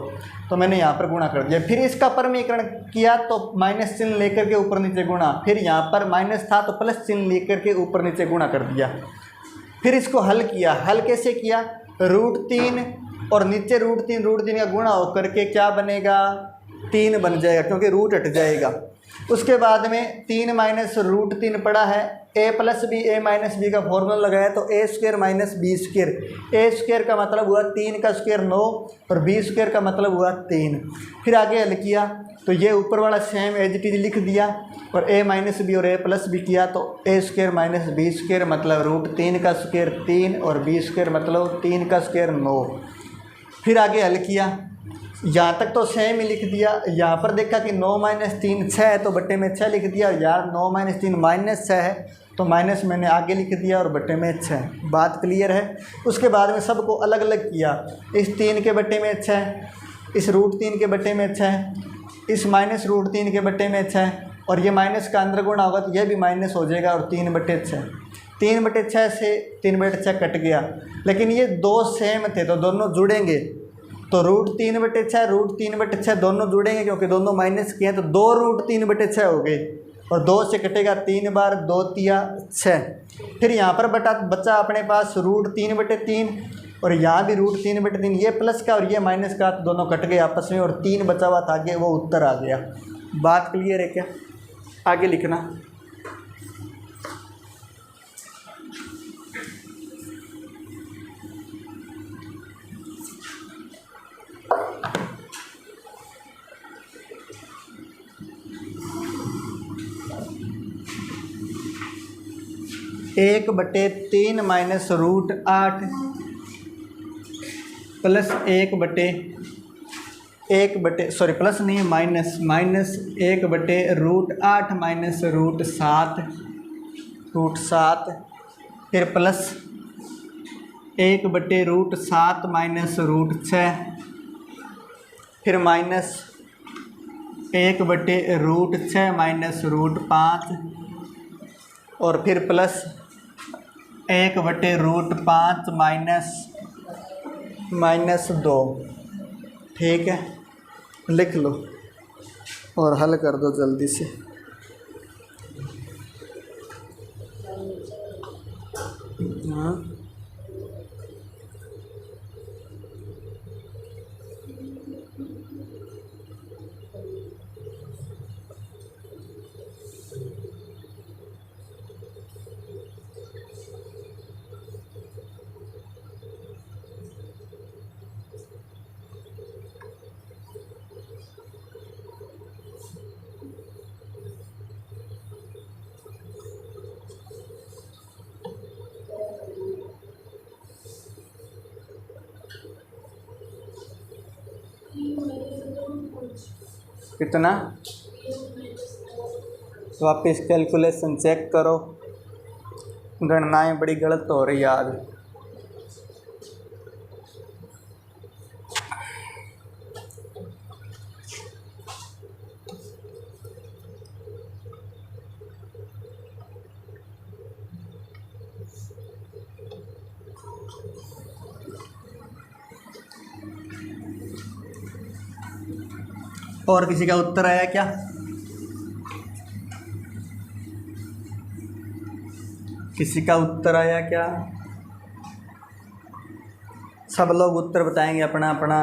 तो मैंने यहाँ पर गुणा कर दिया, फिर इसका परमीकरण किया तो माइनस चिन्ह लेकर के ऊपर नीचे गुणा, फिर यहाँ पर माइनस था तो प्लस चिन्ह लेकर के ऊपर नीचे गुणा कर दिया। फिर इसको हल किया, हल कैसे किया, √3 और नीचे √3 का गुणा होकर के क्या बनेगा, 3 बन जाएगा, क्योंकि रूट हट जाएगा। उसके बाद में 3 - √3 पड़ा है, a + b a - b का फॉर्मूला लगाया तो a² - b², a² का मतलब हुआ 3 का स्क्वायर 9 और b² का मतलब हुआ 3। फिर आगे हल किया तो ये ऊपर वाला सेम एज इट इज लिख दिया और a - b और a + b किया तो a² - b² मतलब √3 का स्क्वायर 3 और b² मतलब 3 का स्क्वायर 9। फिर आगे हल किया, यहाँ तक तो सेम ही लिख दिया। यहाँ पर देखा कि 9 - 3 6 है तो बट्टे में 6 लिख दिया। यार 9 - 3 -6 है तो माइनस मैंने आगे लिख दिया और बट्टे में 6। बात क्लियर है। उसके बाद में सबको अलग अलग किया, इस 3 के बट्टे में 6, इस √3 के बट्टे में 6, इस -√3 के बट्टे में 6 और ये माइनस का अंदर गुणा होगा तो यह भी माइनस हो जाएगा और 3/6। 3/6 से 3/6 कट गया, लेकिन ये दो सेम थे तो दोनों जुड़ेंगे, तो √3/6 √3/6 दोनों जुड़ेंगे क्योंकि दोनों माइनस किए हैं, तो 2 √3/6 हो गए और 2 से कटेगा 3 बार, 2 × 6। फिर यहाँ पर बचा अपने पास √3/3 और यहाँ भी √3/3, ये प्लस का और ये माइनस का, तो दोनों कट गए आपस में और 3 बचा हुआ था आगे, वो उत्तर आ गया। बात क्लियर है क्या? आगे लिखना। एक बटे 3 - √8 प्लस प्लस नहीं है, माइनस 1 बटे √8 - √7 फिर प्लस 1 बटे √7 - √6 फिर माइनस 1 बटे √6 - √5 और फिर प्लस 1 बटे √5 -2। ठीक है, लिख लो और हल कर दो जल्दी से। हाँ। कितना? वापस कैलकुलेशन चेक करो, गणनाएं बड़ी गलत हो रही है आज। और किसी का उत्तर आया क्या? किसी का उत्तर आया क्या? सब लोग उत्तर बताएंगे अपना अपना।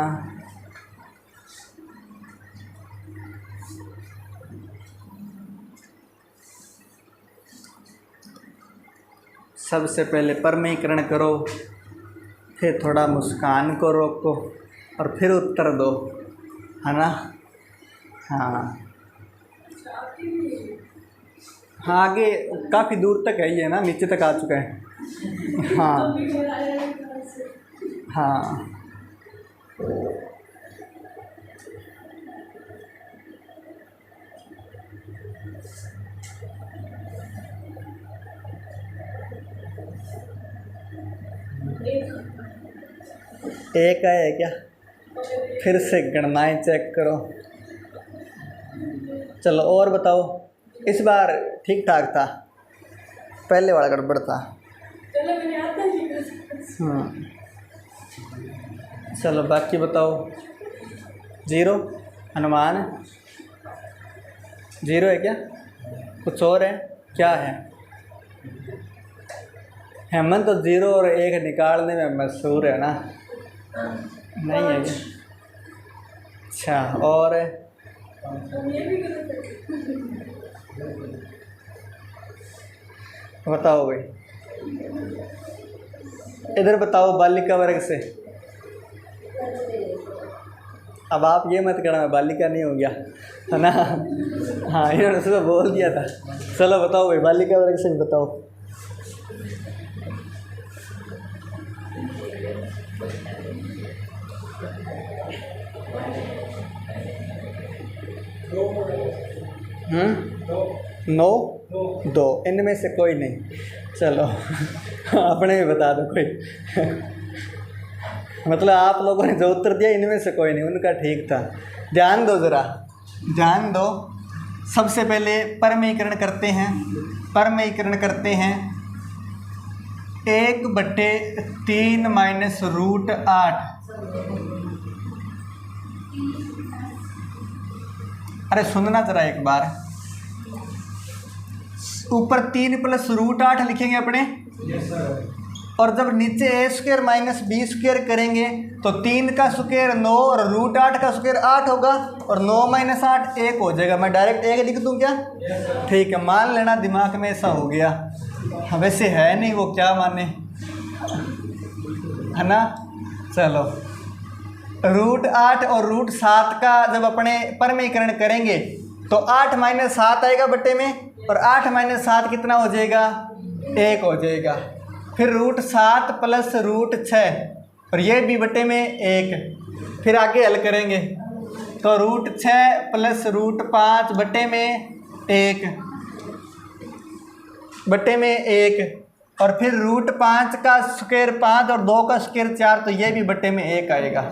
सबसे पहले परमीकरण करो, फिर थोड़ा मुस्कान को रोको और फिर उत्तर दो, है ना? हाँ हाँ, आगे काफ़ी दूर तक है ये ना, नीचे तक आ चुका है। हाँ हाँ, एक है क्या? फिर से गणनाएं चेक करो। चलो और बताओ, इस बार ठीक ठाक था, पहले वाला गड़बड़ था। चलो बाकी बताओ। जीरो अनुमान जीरो है क्या? कुछ और है क्या है? हेमंत तो जीरो और एक निकालने में मशहूर है ना? नहीं है क्या? अच्छा, और बताओ भाई, इधर बताओ बालिका वर्ग से। अब आप ये मत करना मैं बालिका नहीं हो गया, है ना? हाँ, इन्होंने सुबह बोल दिया था। चलो बताओ भाई, बालिका वर्ग से भी बताओ। नौ दो, इनमें से कोई नहीं। चलो अपने भी बता दो कोई। मतलब आप लोगों ने जो उत्तर दिया इनमें से कोई नहीं, उनका ठीक था। ध्यान दो ज़रा, ध्यान दो। सबसे पहले परमीकरण करते हैं। परमीकरण करते हैं 1/3 माइनस रूट 8। अरे सुनना ज़रा एक बार, ऊपर 3 प्लस रूट 8 लिखेंगे अपने। और जब नीचे ए स्क्वायर माइनस बी स्क्वायर करेंगे तो 3 का स्क्वायर 9 और रूट 8 का स्क्वायर 8 होगा, और 9 माइनस 8 1 हो जाएगा। मैं डायरेक्ट 1 लिख दूँ क्या? ठीक है, मान लेना दिमाग में ऐसा हो गया। वैसे है नहीं वो, क्या माने, है ना? चलो, रूट 8 और रूट 7 का जब अपने परमीकरण करेंगे तो 8 माइनस 7 आएगा बट्टे में, और 8 माइनस 7 कितना हो जाएगा? 1 हो जाएगा। फिर रूट 7 प्लस रूट 6, और ये भी बट्टे में 1। फिर आगे हल करेंगे तो रूट 6 प्लस रूट 5 बट्टे में 1, बट्टे में 1। और फिर रूट 5 का स्क्वायर 5 और 2 का स्क्वायर 4, तो ये भी बट्टे में 1 आएगा।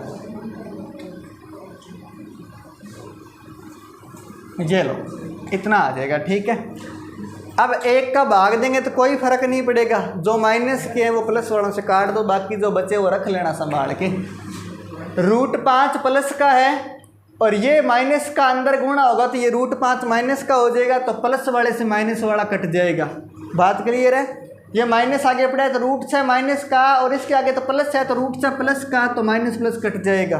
ये लो, इतना आ जाएगा। ठीक है, अब 1 का भाग देंगे तो कोई फ़र्क नहीं पड़ेगा। जो माइनस के हैं वो प्लस वालों से काट दो, बाकी जो बचे वो रख लेना संभाल के। रूट 5 प्लस का है और ये माइनस का अंदर गुणा होगा, तो ये रूट 5 माइनस का हो जाएगा, तो प्लस वाले से माइनस वाला कट जाएगा। बात क्लियर है? ये माइनस आगे पड़ा है तो रूट 6 माइनस का, और इसके आगे तो प्लस है तो रूट 6 प्लस का, तो माइनस प्लस कट जाएगा।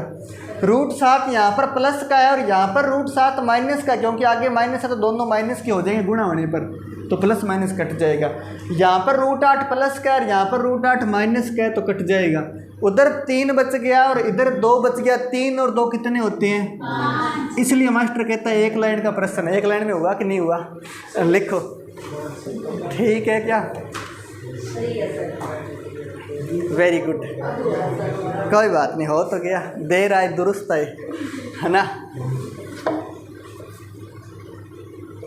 रूट 7 यहाँ पर प्लस का है और यहाँ पर रूट 7 माइनस का, क्योंकि आगे माइनस है तो दोनों माइनस के हो जाएंगे गुणा होने पर, तो प्लस माइनस कट जाएगा। यहाँ पर रूट 8 प्लस का है और यहाँ पर रूट 8 माइनस का है, तो कट जाएगा। उधर 3 बच गया और इधर 2 बच गया। 3 और 2 कितने होते हैं? इसलिए मास्टर कहता है 1 लाइन का प्रश्न है। 1 लाइन में हुआ कि नहीं हुआ? लिखो। ठीक है क्या? वेरी गुड, कोई बात नहीं, हो तो गया। देर आए दुरुस्त आए, है ना?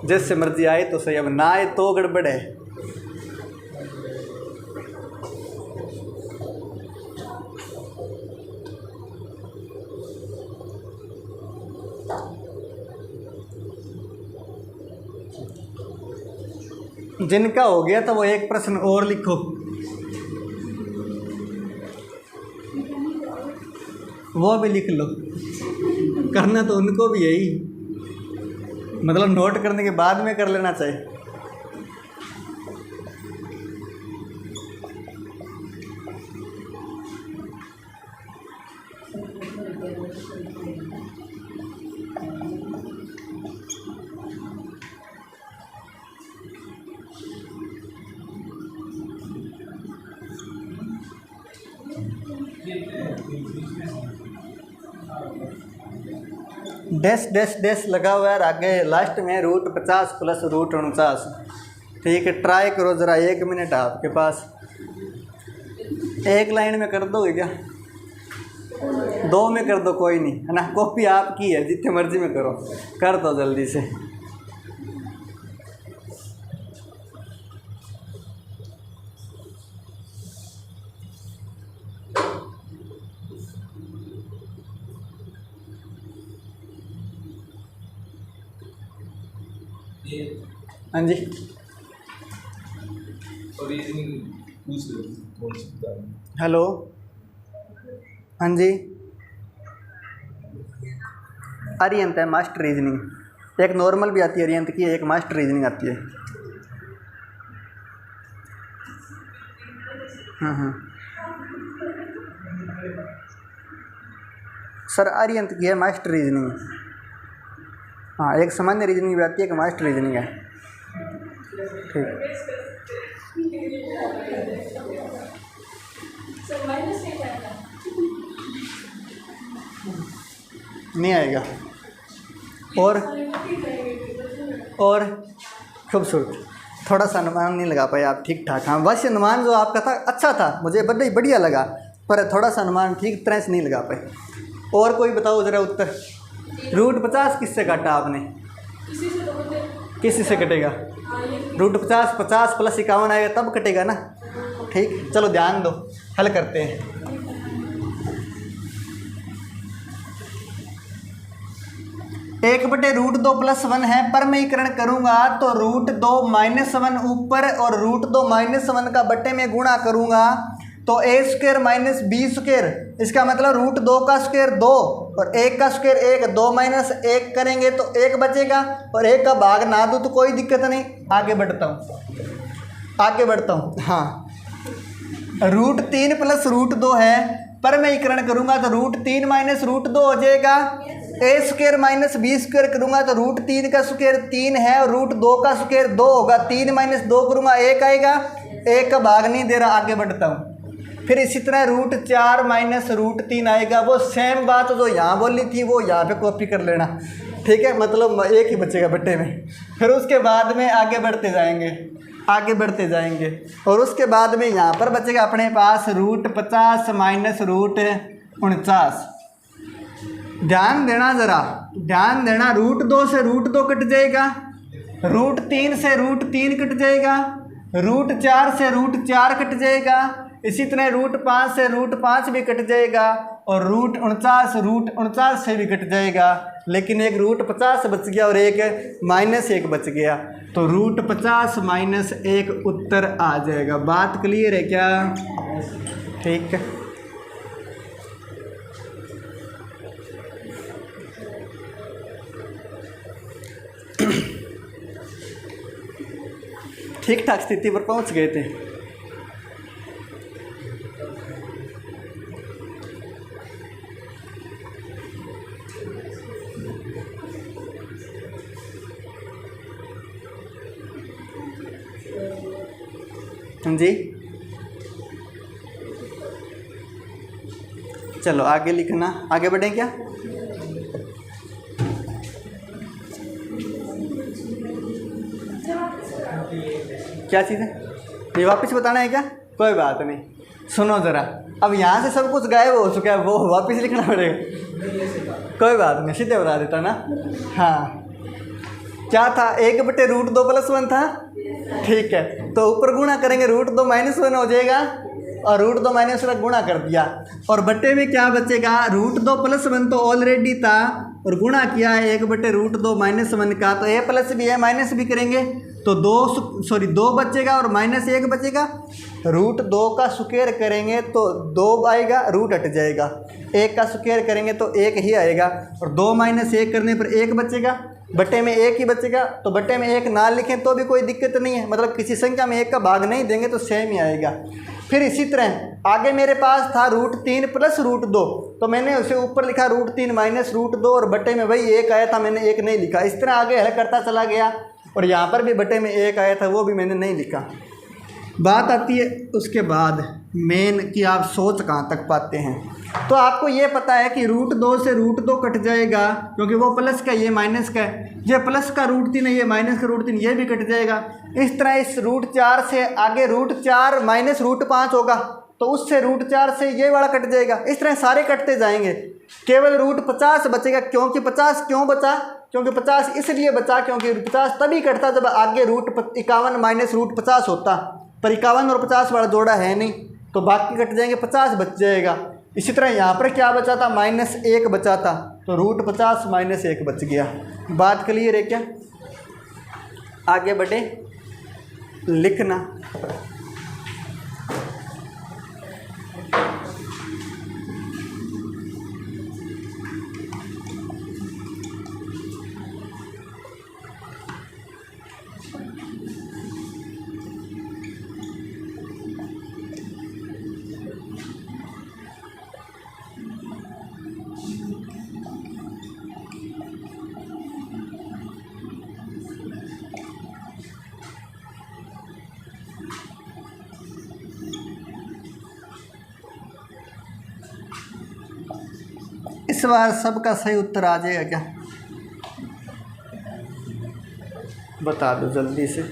जैसे मर्जी आए तो सही, अब ना आए तो गड़बड़ है। जिनका हो गया तो वो एक प्रश्न और लिखो, वो भी लिख लो। करना तो उनको भी यही, मतलब नोट करने के बाद में कर लेना चाहिए। डैश डैश डैश लगा हुआ है आगे लास्ट में √50 प्लस √49। ठीक है, ट्राई करो ज़रा, 1 मिनट आपके पास। एक लाइन में कर दोगे क्या? 2 में कर दो, कोई नहीं है ना, कॉपी आपकी है, जितने मर्जी में करो, कर दो जल्दी से। हाँ जी, हेलो, हाँ जी, अरियंत है मास्टर रीजनिंग, एक नॉर्मल भी आती है अरियंत की, एक मास्टर रीजनिंग आती है। सर अरियंत की है मास्टर रीजनिंग। हाँ, एक सामान्य रीजनिंग भी आती है, एक मास्टर रीजनिंग है। ठीक, नहीं आएगा। और खूबसूरत, थोड़ा सा अनुमान नहीं लगा पाए आप, ठीक ठाक। हाँ, वैसे अनुमान जो आपका था अच्छा था, मुझे बढ़िया लगा, पर थोड़ा सा अनुमान ठीक तरह से नहीं लगा पाए। और कोई बताओ ज़रा उत्तर। √50 किससे काटा आपने? किसी से कटेगा? √50 50 प्लस 51 आएगा तब कटेगा ना। ठीक, चलो ध्यान दो, हल करते हैं। एक बटे √2 + 1 है, पर मैं इकरण करूंगा तो √2 - 1 ऊपर और √2 - 1 का बटे में गुणा करूंगा तो a² - b², इसका मतलब √2 का स्क्वायर 2 और 1 का स्क्वायर 1, 2 - 1 करेंगे तो 1 बचेगा, और 1 का भाग ना दो तो कोई दिक्कत नहीं। आगे बढ़ता हूँ। हाँ, √3 + √2 है, पर मैं इकरण करूंगा तो √3 - √2 हो जाएगा। a² - b² करूंगा तो √3 का स्क्वायर 3 है और √2 का स्क्वायर 2 होगा। 3 - 2 करूंगा 1 आएगा, 1 का भाग नहीं दे रहा। आगे बढ़ता हूँ। फिर इसी तरह √4 - √3 आएगा। वो सेम बात जो यहाँ बोली थी वो यहाँ पे कॉपी कर लेना, ठीक है, मतलब 1 ही बचेगा बट्टे में। फिर उसके बाद में आगे बढ़ते जाएंगे और उसके बाद में यहाँ पर बचेगा अपने पास √50 - √49। ध्यान देना ज़रा, √2 से √2 कट जाएगा, √3 से √3 कट जाएगा, √4 से √4 कट जाएगा, इसी तरह √5 से √5 भी कट जाएगा, और √49 से भी कट जाएगा। लेकिन एक √50 बच गया और एक -1 बच गया, तो √50 - 1 उत्तर आ जाएगा। बात क्लियर है क्या? ठीक है, ठीक ठाक स्थिति पर पहुंच गए थे। जी, चलो आगे लिखना, आगे बढ़ें क्या? क्या चीज़ है ये, वापस बताना है क्या? कोई बात नहीं, सुनो ज़रा, अब यहाँ से सब कुछ गायब हो चुका है, वो वापस लिखना पड़ेगा। कोई बात नहीं, सीधे बता देता ना। हाँ, क्या था, 1/√2 + 1 था, ठीक है। तो ऊपर गुणा करेंगे √2 - 1 हो जाएगा और √2 - 1 गुणा कर दिया और बट्टे में क्या बचेगा, √2 + 1 तो ऑलरेडी था और गुणा किया है 1/√2 - 1 का, तो ए प्लस भी है माइनस भी करेंगे तो 2 बचेगा और -1 बचेगा। √2 का स्क्वायर करेंगे तो 2 आएगा, रूट हट जाएगा, 1 का स्क्वायर करेंगे तो 1 ही आएगा और 2 - 1 करने पर 1 बचेगा, बट्टे में 1 ही बचेगा। तो बट्टे में 1 ना लिखें तो भी कोई दिक्कत नहीं है, मतलब किसी संख्या में 1 का भाग नहीं देंगे तो सेम ही आएगा। फिर इसी तरह आगे मेरे पास था √3 + √2, तो मैंने उसे ऊपर लिखा √3 - √2 और बट्टे में वही 1 आया था, मैंने 1 नहीं लिखा। इस तरह आगे हल करता चला गया और यहाँ पर भी बट्टे में 1 आया था, वो भी मैंने नहीं लिखा। बात आती है उसके बाद मेन कि आप सोच कहाँ तक पाते हैं। तो आपको ये पता है कि √2 से √2 कट जाएगा क्योंकि वो प्लस का ये माइनस का है, ये प्लस का √3 है, ये माइनस का √3, ये भी कट जाएगा। इस तरह इस √4 से आगे √4 - √5 होगा तो उससे √4 से ये वाला कट जाएगा। इस तरह सारे कटते जाएंगे, केवल √50 बचेगा। क्योंकि 50 क्यों बचा, क्योंकि 50 इसलिए बचा क्योंकि 50 तभी कटता जब आगे √51 - √50 होता, पर 51 और 50 वाला जोड़ा है नहीं तो बाकी कट जाएंगे, 50 बच जाएगा। इसी तरह यहाँ पर क्या बचा था, -1 बचा था तो √50 - 1 बच गया। बात क्लियर है क्या? आगे बढ़े, लिखना। इस बार सबका सही उत्तर आ जाएगा क्या, बता दो जल्दी से।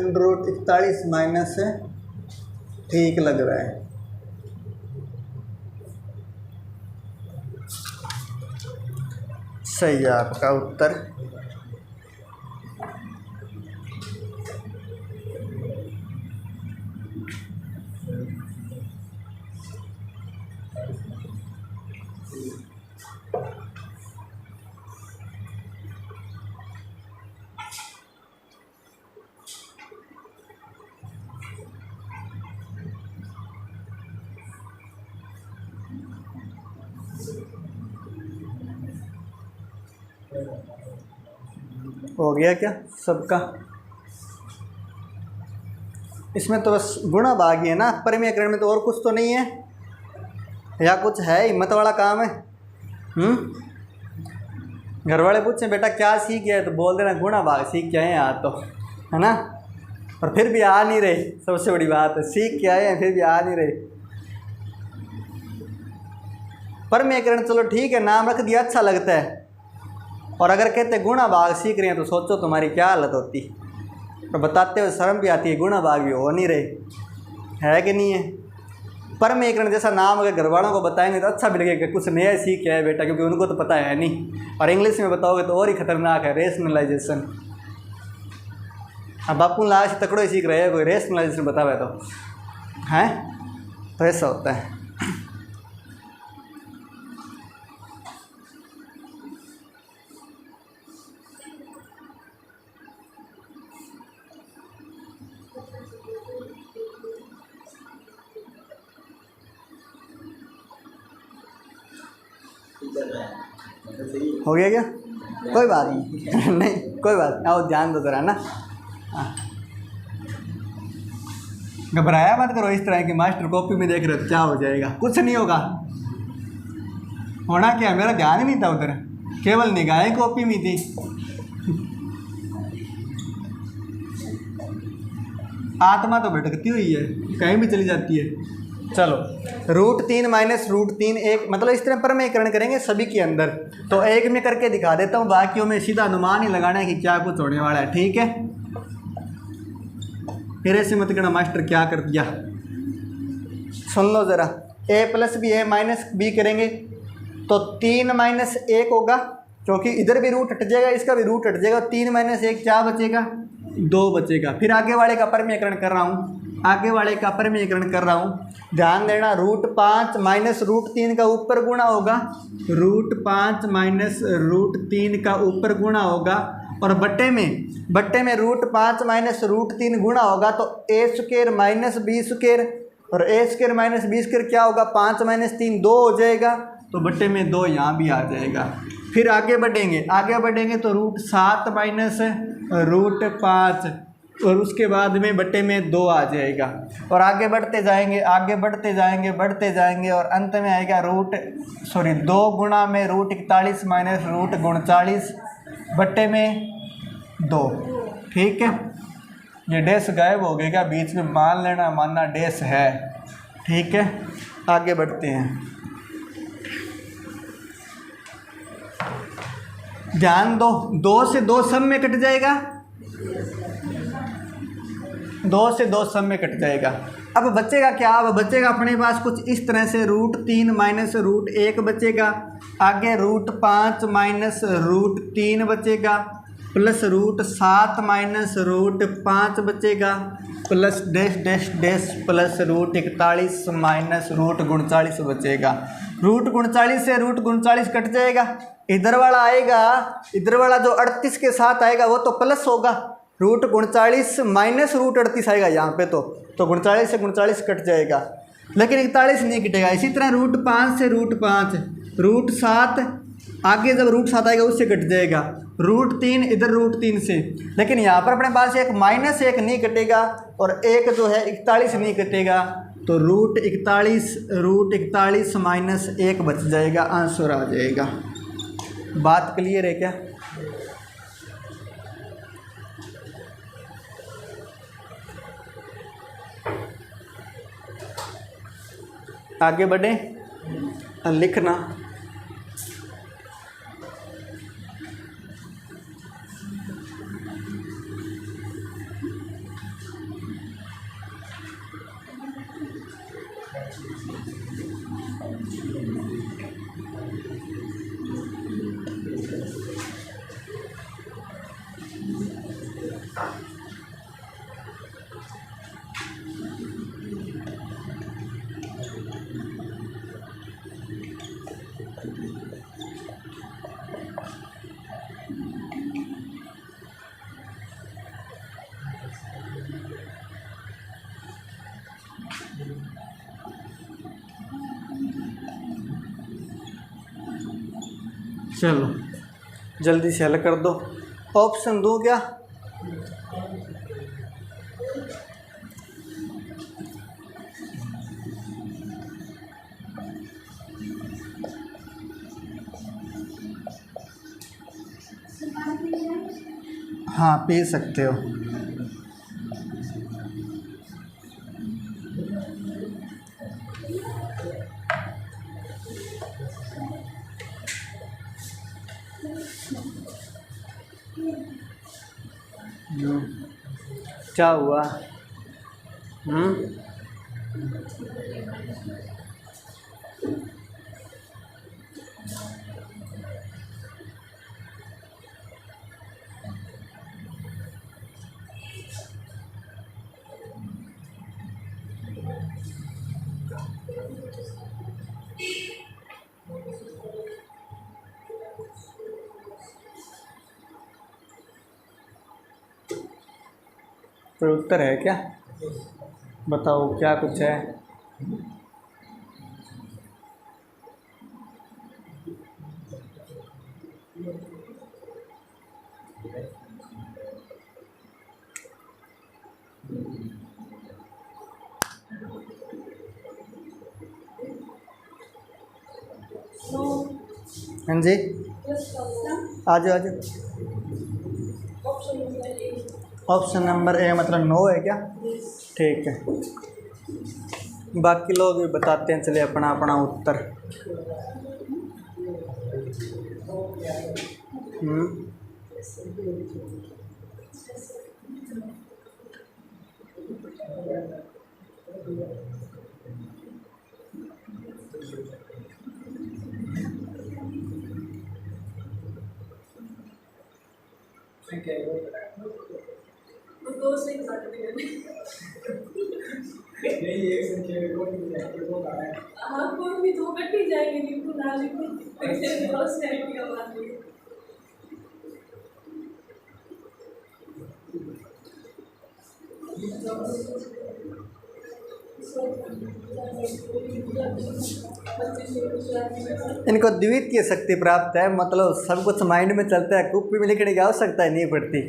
√41 - है, ठीक लग रहा है। सही है आपका उत्तर। हो गया क्या सबका? इसमें तो बस गुणा भाग ही है ना, परिमेयकरण में तो और कुछ तो नहीं है, या कुछ है हिम्मत वाला काम है? घर वाले पूछे बेटा क्या सीख गया है तो बोल देना गुणा भाग सीख के आए हैं आज तो, है ना। और फिर भी आ नहीं रहे, सबसे बड़ी बात है, सीख के आए हैं फिर भी आ नहीं रहे। परिमेयकरण चलो ठीक है, नाम रख दिया, अच्छा लगता है। और अगर कहते गुणा भाग सीख रहे हैं तो सोचो तुम्हारी क्या हालत होती। तो बताते हुए शर्म भी आती है, गुणा भाग भी हो नहीं रहे, है कि नहीं है। परिमेयकरण जैसा नाम अगर घर वालों को बताएंगे तो अच्छा भी लगेगा, कुछ नया सीख के आए बेटा, क्योंकि उनको तो पता है नहीं। और इंग्लिश में बताओगे तो और ही खतरनाक है, रेशनलाइजेशन। अब बापू लाश तकड़ो ही सीख रहे हैं, कोई रेशनलाइजेशन बतावे तो हैं, तो ऐसा होता है। हो गया क्या? कोई बात नहीं नहीं कोई बात नहीं, आओ ध्यान दो ज़रा ना। हाँ, घबराया मत करो इस तरह की, मास्टर कॉपी में देख रहे हो क्या हो जाएगा, कुछ नहीं होगा। होना क्या, मेरा ध्यान ही नहीं था उधर, केवल निगाहें कॉपी में थी। आत्मा तो भटकती हुई है, कहीं भी चली जाती है। चलो √3 माइनस √3 एक, मतलब इस तरह परमीकरण करेंगे सभी के अंदर। तो एक में करके दिखा देता हूँ, बाकियों में सीधा अनुमान ही लगाना है कि क्या कुछ होने वाला है, ठीक है। फिर ऐसे मत कहना मास्टर क्या कर दिया। सुन लो ज़रा, a plus B a minus B करेंगे तो 3 माइनस 1 होगा, क्योंकि इधर भी रूट हट जाएगा, इसका भी रूट हट जाएगा। 3 माइनस 1 क्या बचेगा, 2 बचेगा। फिर आगे वाले का परमीकरण कर रहा हूँ, आगे वाले का परमीकरण कर रहा हूँ, ध्यान देना। √5 माइनस √3 का ऊपर गुणा होगा, √5 माइनस √3 का ऊपर गुणा होगा, और बट्टे में √5 माइनस √3 गुणा होगा तो a² माइनस b², और a² माइनस b² क्या होगा, 5 माइनस 3 2 हो जाएगा, तो बट्टे में 2 यहाँ भी आ जाएगा। फिर आगे बढ़ेंगे तो √7 माइनस √5, और उसके बाद में बट्टे में 2 आ जाएगा। और आगे बढ़ते जाएंगे और अंत में आएगा 2 गुणा में √41 माइनस √39 बट्टे में 2, ठीक है। ये डैश गायब हो गएगा बीच में, मान लेना, मानना डैश है, ठीक है। आगे बढ़ते हैं, ध्यान दो, 2 से 2 सब में कट जाएगा, 2 से 2 सब में कट जाएगा। अब बचेगा क्या, अब बचेगा अपने पास कुछ इस तरह से, √3 माइनस √1 बचेगा, आगे √5 माइनस √3 बचेगा, प्लस √7 माइनस √5 बचेगा, plus dash dash dash plus √41 minus √39 बचेगा। √39 से √39 कट जाएगा, इधर वाला आएगा, इधर वाला जो 38 के साथ आएगा वो तो प्लस होगा, √39 माइनस √38 आएगा यहाँ पे, तो 39 से 39 कट जाएगा, लेकिन 41 नहीं कटेगा। इसी तरह √5 से √5, √7 आगे जब √7 आएगा उससे कट जाएगा, √3 इधर √3 से, लेकिन यहाँ पर अपने पास एक माइनस 1 नहीं कटेगा, और एक जो है 41 नहीं कटेगा, तो √41 माइनस 1 बच जाएगा, आंसर आ जाएगा। बात क्लियर है क्या? आगे बढ़े, लिखना। चलो जल्दी से हल कर दो। ऑप्शन दो क्या? हाँ पी सकते हो। क्या हुआ? कोई उत्तर है क्या? बताओ क्या कुछ है? हाँ जी, प्लस का आ जाओ आ जाओ। Option number A. Option number A मतलब 9 है क्या? ठीक है, बाकी लोग भी बताते हैं, चलिए अपना अपना उत्तर। वो दो से काट देंगे। हाँ, कोई भी दो कट ही जाएंगे, लिखो ना लिखो, ऐसे बहुत सारी की बात है। इनको द्वितीय शक्ति प्राप्त है, मतलब सब कुछ माइंड में चलता है, कॉपी में लिखने की आवश्यकता नहीं पड़ती।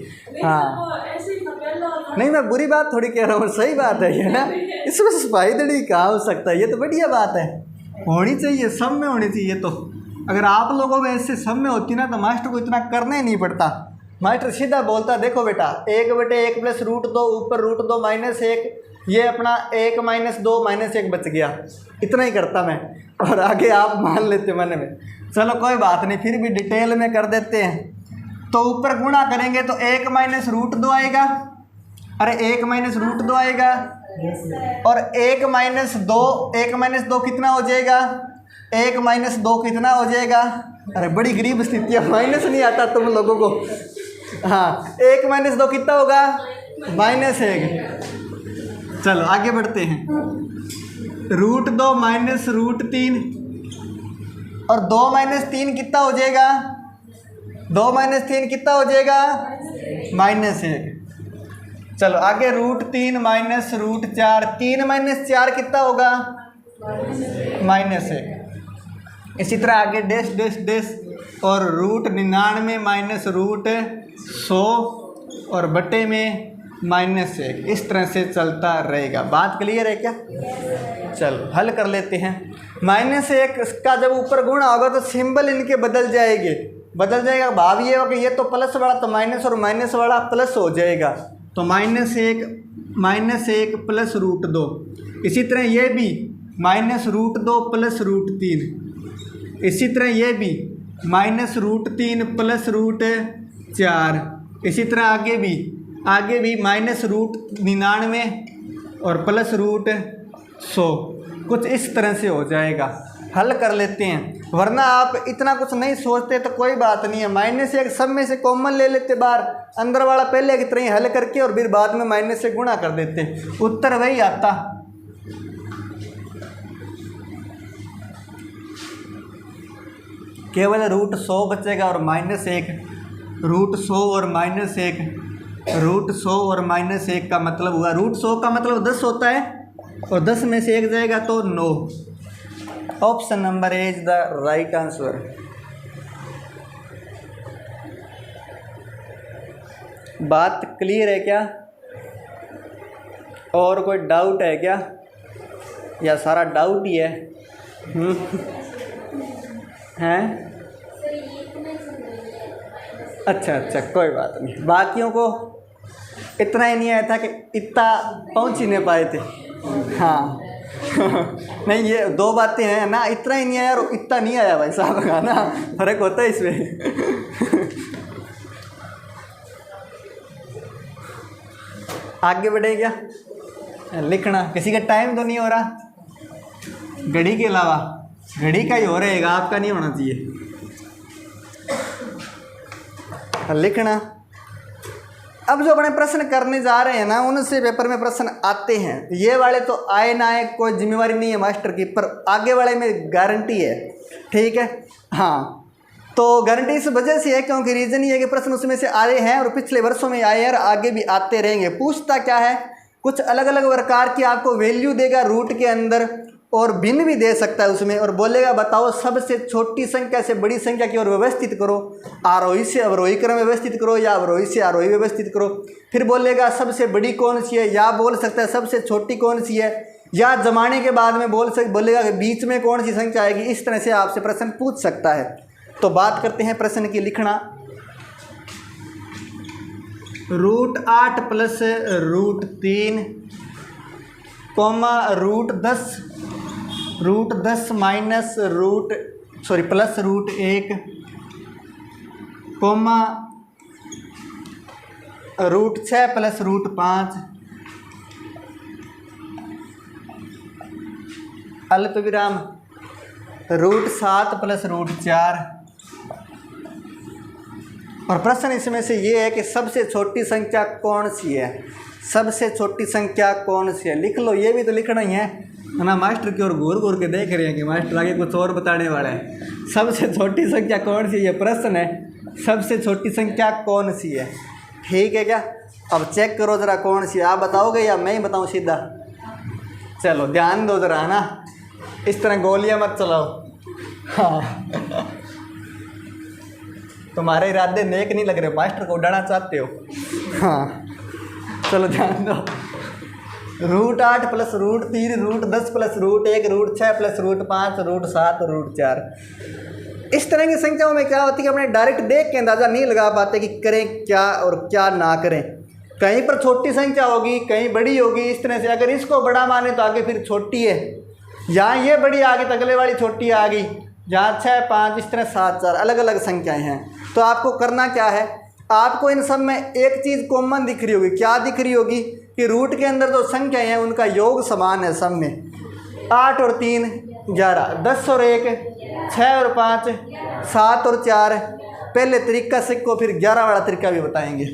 हाँ, ऐसे ही था पहला था। नहीं मैं बुरी बात थोड़ी कह रहा हूँ, सही बात है ये ना, इसमें सफाई देने की कहाँ हो सकता है, ये तो बढ़िया बात है, होनी चाहिए, सब में होनी चाहिए। तो अगर आप लोगों में ऐसे सब में होती ना तो मास्टर को इतना करना ही नहीं पड़ता। मास्टर सीधा बोलता, देखो बेटा 1/1 प्लस √2 ऊपर √2 -1, ये अपना 1 -2 -1 बच गया, इतना ही करता मैं, और आगे आप मान लेते मन में। चलो कोई बात नहीं, फिर भी डिटेल में कर देते हैं। तो ऊपर गुणा करेंगे तो 1 -√2 आएगा, अरे 1 -√2 आएगा, और 1 -2 कितना हो जाएगा, 1 -2 कितना हो जाएगा, अरे बड़ी गरीब स्थिति है, माइनस नहीं आता तुम लोगों को। हाँ, 1 -2 कितना होगा, -1। चलो आगे बढ़ते हैं, √2 -√3, और 2 -3 कितना हो जाएगा, 2 -3 कितना हो जाएगा, -1। चलो आगे √3 -√4, 3 - 4 कितना होगा, -1। इसी तरह आगे डैश डैश डैश, और √99 -√100 और बटे में -1, इस तरह से चलता रहेगा। बात क्लियर है क्या? चलो हल कर लेते हैं। -1 का जब ऊपर गुणा होगा तो सिंबल इनके बदल जाएगा। भाव ये होगा कि ये तो प्लस वाला तो माइनस, और माइनस वाला प्लस हो जाएगा, तो -1 प्लस √2। इसी तरह ये भी -√2 प्लस √3, इसी तरह ये भी -√3 प्लस √4, इसी तरह आगे भी -√99 और प्लस √100, कुछ इस तरह से हो जाएगा। हल कर लेते हैं, वरना आप इतना कुछ नहीं सोचते तो कोई बात नहीं है। -1 सब में से कॉमन ले लेते बाहर, अंदर वाला पहले की तरह ही हल करके और फिर बाद में -1 से गुणा कर देते, उत्तर वही आता। केवल √100 बचेगा और -1, √100 और -1, √100 और -1 का मतलब हुआ, √100 का मतलब 10 होता है, और 10 में से 1 जाएगा तो 9। Option number A is the right answer. बात क्लियर है क्या? और कोई डाउट है क्या, या सारा डाउट ही है? हैं? अच्छा कोई बात नहीं, बाकियों को इतना ही नहीं आया था कि इतना पहुंच ही नहीं पाए थे। हाँ नहीं, ये दो बातें हैं ना, इतना ही नहीं आया और इतना नहीं आया भाई साहब का ना, फर्क होता है इसमें। आगे बढ़े क्या? लिखना किसी का टाइम तो नहीं हो रहा, घड़ी के अलावा, घड़ी का ही हो रहेगा, आपका नहीं होना चाहिए। लिखना, अब जो अपने प्रश्न करने जा रहे हैं ना, उनसे पेपर में प्रश्न आते हैं। ये वाले तो आए ना आए कोई जिम्मेवारी नहीं है मास्टर की, पर आगे वाले में गारंटी है, ठीक है। हाँ, तो गारंटी इस वजह से है क्योंकि रीज़न ये है कि प्रश्न उसमें से आए हैं और पिछले वर्षों में आए हैं और आगे भी आते रहेंगे। पूछता क्या है, कुछ अलग अलग प्रकार की आपको वैल्यू देगा रूट के अंदर, और भिन्न भी दे सकता है उसमें, और बोलेगा बताओ सबसे छोटी संख्या से बड़ी संख्या की ओर व्यवस्थित करो, आरोही से अवरोही क्रम व्यवस्थित करो या अवरोही से आरोही व्यवस्थित करो। फिर बोलेगा सबसे बड़ी कौन सी है, या बोल सकता है सबसे छोटी कौन सी है, या जमाने के बाद में बोलेगा कि बीच में कौन सी संख्या आएगी। इस तरह से आपसे प्रश्न पूछ सकता है। तो बात करते हैं प्रश्न की लिखना। √8 प्लस √3 कोमा √10 माइनस प्लस √1 कोमा √6 प्लस √5 अल्प विराम √7 प्लस √4। और प्रश्न इसमें से ये है कि सबसे छोटी संख्या कौन सी है, सबसे छोटी संख्या कौन सी है। लिख लो, ये भी तो लिखना ही है ना। मास्टर की ओर घूर घूर के देख रहे हैं कि मास्टर आगे कुछ और बताने वाला है। सबसे छोटी संख्या कौन सी है, ये प्रश्न है। सबसे छोटी संख्या कौन सी है, ठीक है क्या। अब चेक करो ज़रा कौन सी है, आप बताओगे या मैं ही बताऊँ सीधा। चलो ध्यान दो ज़रा, है ना, इस तरह गोलियां मत चलाओ। हाँ तुम्हारे इरादे नेक नहीं लग रहे, मास्टर को उड़ाना चाहते हो। हाँ चलो ध्यान दो। √8 प्लस √3 √10 प्लस √1 √6 प्लस √5 √7 √4। इस तरह की संख्याओं में क्या होती है कि अपने डायरेक्ट देख के अंदाज़ा नहीं लगा पाते कि करें क्या और क्या ना करें। कहीं पर छोटी संख्या होगी, कहीं बड़ी होगी। इस तरह से अगर इसको बड़ा माने तो आगे फिर छोटी है, यहाँ ये बड़ी आ गई तो अगले वाली छोटी आ गई, जहाँ 6 5 इस तरह 7 4 अलग अलग संख्याएं हैं। तो आपको करना क्या है, आपको इन सब में एक चीज़ कॉमन दिख रही होगी। क्या दिख रही होगी कि रूट के अंदर जो संख्याएं हैं उनका योग समान है सब में। 8 और 3 11, 10 और 1 6 और 5 7 और 4। पहले तरीका सीखो, फिर 11 वाला तरीका भी बताएंगे।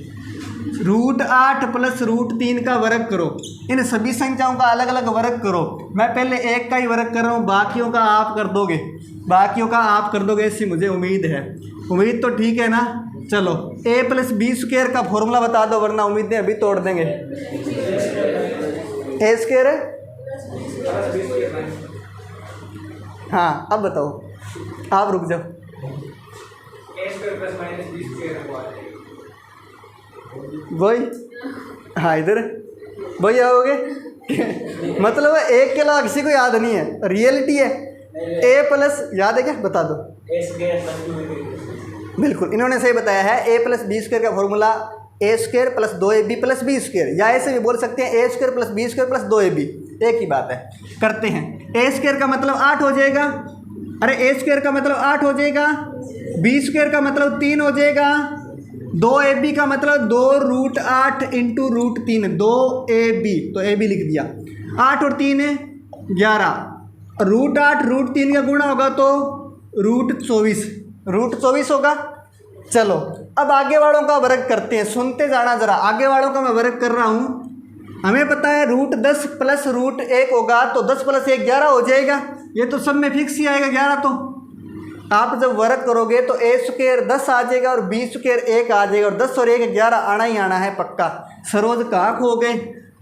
√8 प्लस √3 का वर्ग करो। इन सभी संख्याओं का अलग अलग वर्ग करो। मैं पहले एक का ही वर्ग कर रहा हूँ, बाकियों का आप कर दोगे, बाकियों का आप कर दोगे ऐसी मुझे उम्मीद है। उम्मीद तो ठीक है ना। चलो a प्लस बी स्क्वायर का फॉर्मूला बता दो, वरना उम्मीदें अभी तोड़ देंगे। a स्क्वायर है, हाँ अब बताओ, आप रुक जाओ। वही, हाँ इधर वही आओगे। मतलब एक के अलावा किसी को याद नहीं है, रियलिटी है। a प्लस याद है क्या, बता दो। बिल्कुल इन्होंने सही बताया है। a प्लस बी स्क्वायर का formula a square plus 2ab plus B square, या ऐसे भी बोल सकते हैं a square plus B square plus 2ab, एक ही बात है। करते हैं। a स्क्वायर का मतलब 8 हो जाएगा, अरे a स्क्वायर का मतलब 8 हो जाएगा, b स्क्वायर का मतलब 3 हो जाएगा, 2ab का मतलब 2√8 इंटू √3 2ab, तो ab लिख दिया। 8 और 3 है 11, √8 √3 का गुणा होगा तो √24 होगा। चलो अब आगे वालों का वर्ग करते हैं, सुनते जाना ज़रा। आगे वालों का मैं वर्ग कर रहा हूँ। हमें पता है √10 प्लस √1 होगा तो 10 प्लस 1 11 हो जाएगा। ये तो सब में फिक्स ही आएगा 11। तो आप जब वर्ग करोगे तो a स्क्वायर 10 आ जाएगा और b स्क्वायर 1 आ जाएगा, और 10 और 1 11 आना ही आना है पक्का। सरोज कहाँ खो गए।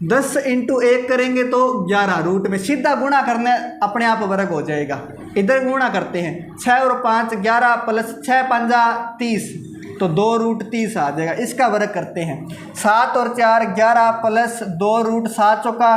10 इंटू 1 करेंगे तो 11, रूट में सीधा गुणा करना अपने आप वर्ग हो जाएगा। इधर गुणा करते हैं, 6 और 5 11 प्लस 6 5 30, तो 2√30 आ जाएगा। इसका वर्ग करते हैं। 7 और 4 11 प्लस 2√7 चौका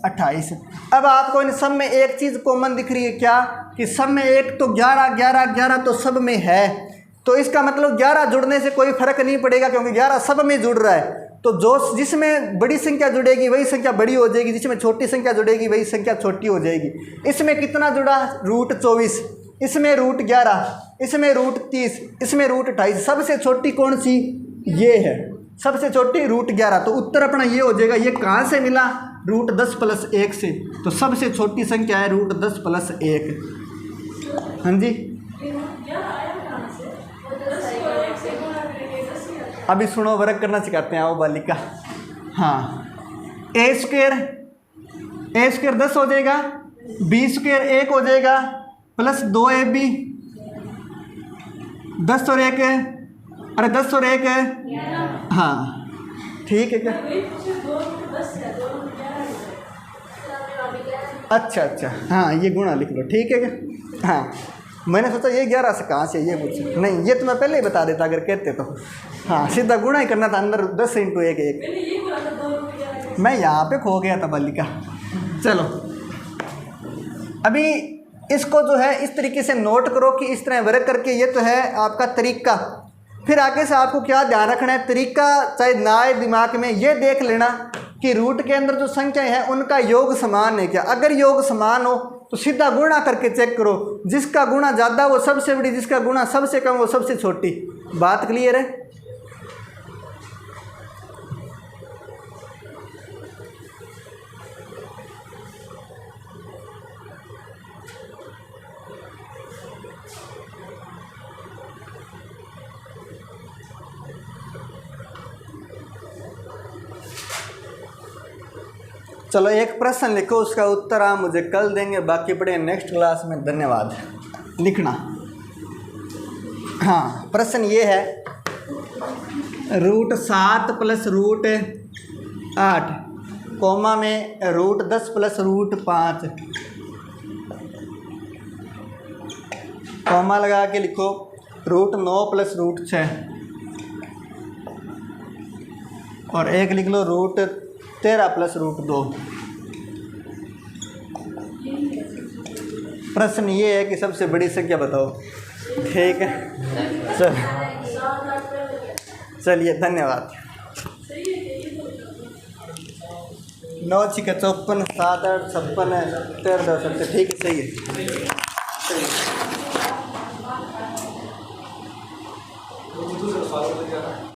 28। अब आपको इन सब में एक चीज़ कॉमन दिख रही है, क्या कि सब में एक तो 11 11 11 तो सब में है। तो इसका मतलब 11 जुड़ने से कोई फर्क नहीं पड़ेगा, क्योंकि 11 सब में जुड़ रहा है। तो जो जिसमें बड़ी संख्या जुड़ेगी वही संख्या बड़ी हो जाएगी, जिसमें छोटी संख्या जुड़ेगी वही संख्या छोटी हो जाएगी। इसमें कितना जुड़ा, √24, इसमें √11, इसमें √30, इसमें √28। सबसे छोटी कौन सी, ये है सबसे छोटी √11। तो उत्तर अपना ये हो जाएगा। ये कहाँ से मिला, √10 प्लस 1 से। तो सबसे छोटी संख्या है √10 प्लस 1। हाँ जी, अभी सुनो, वर्ग करना सिखाते हैं आओ बालिका। हाँ, a स्क्वायर 10 हो जाएगा, b स्क्वायर 1 हो जाएगा, प्लस 2ab 10 और 1 है, अरे 10 और 1 है, हाँ ठीक है क्या। अच्छा हाँ, ये गुणा लिख लो, ठीक है क्या। हाँ मैंने सोचा ये 11 से कहाँ से ये पूछ, नहीं ये तो मैं पहले ही बता देता अगर कहते तो। हाँ सीधा गुणा ही करना था, अंदर 10 इंटू 1 1। मैं यहाँ पे खो गया था बालिका। चलो अभी इसको जो है इस तरीके से नोट करो कि इस तरह वर्क करके, ये तो है आपका तरीका। फिर आगे से आपको क्या ध्यान रखना है, तरीका चाहे ना आए दिमाग में, ये देख लेना कि रूट के अंदर जो संख्याएं हैं उनका योग समान है क्या। अगर योग समान हो तो सीधा गुणा करके चेक करो, जिसका गुणा ज़्यादा वो सबसे बड़ी, जिसका गुणा सबसे कम वो सबसे छोटी। बात क्लियर है? चलो एक प्रश्न लिखो, उसका उत्तर आप मुझे कल देंगे, बाकी पढ़े नेक्स्ट क्लास में। धन्यवाद। लिखना। हाँ, प्रश्न ये है, √7 + √8 कोमा में √10 + √5 कोमा लगा के लिखो √9 + √6 और एक लिख लो √13 + √2। प्रश्न ये है कि सबसे बड़ी संख्या बताओ। ठीक है, चलिए धन्यवाद। 9 × 54 7 8 56 13 10 ठीक है, सही है।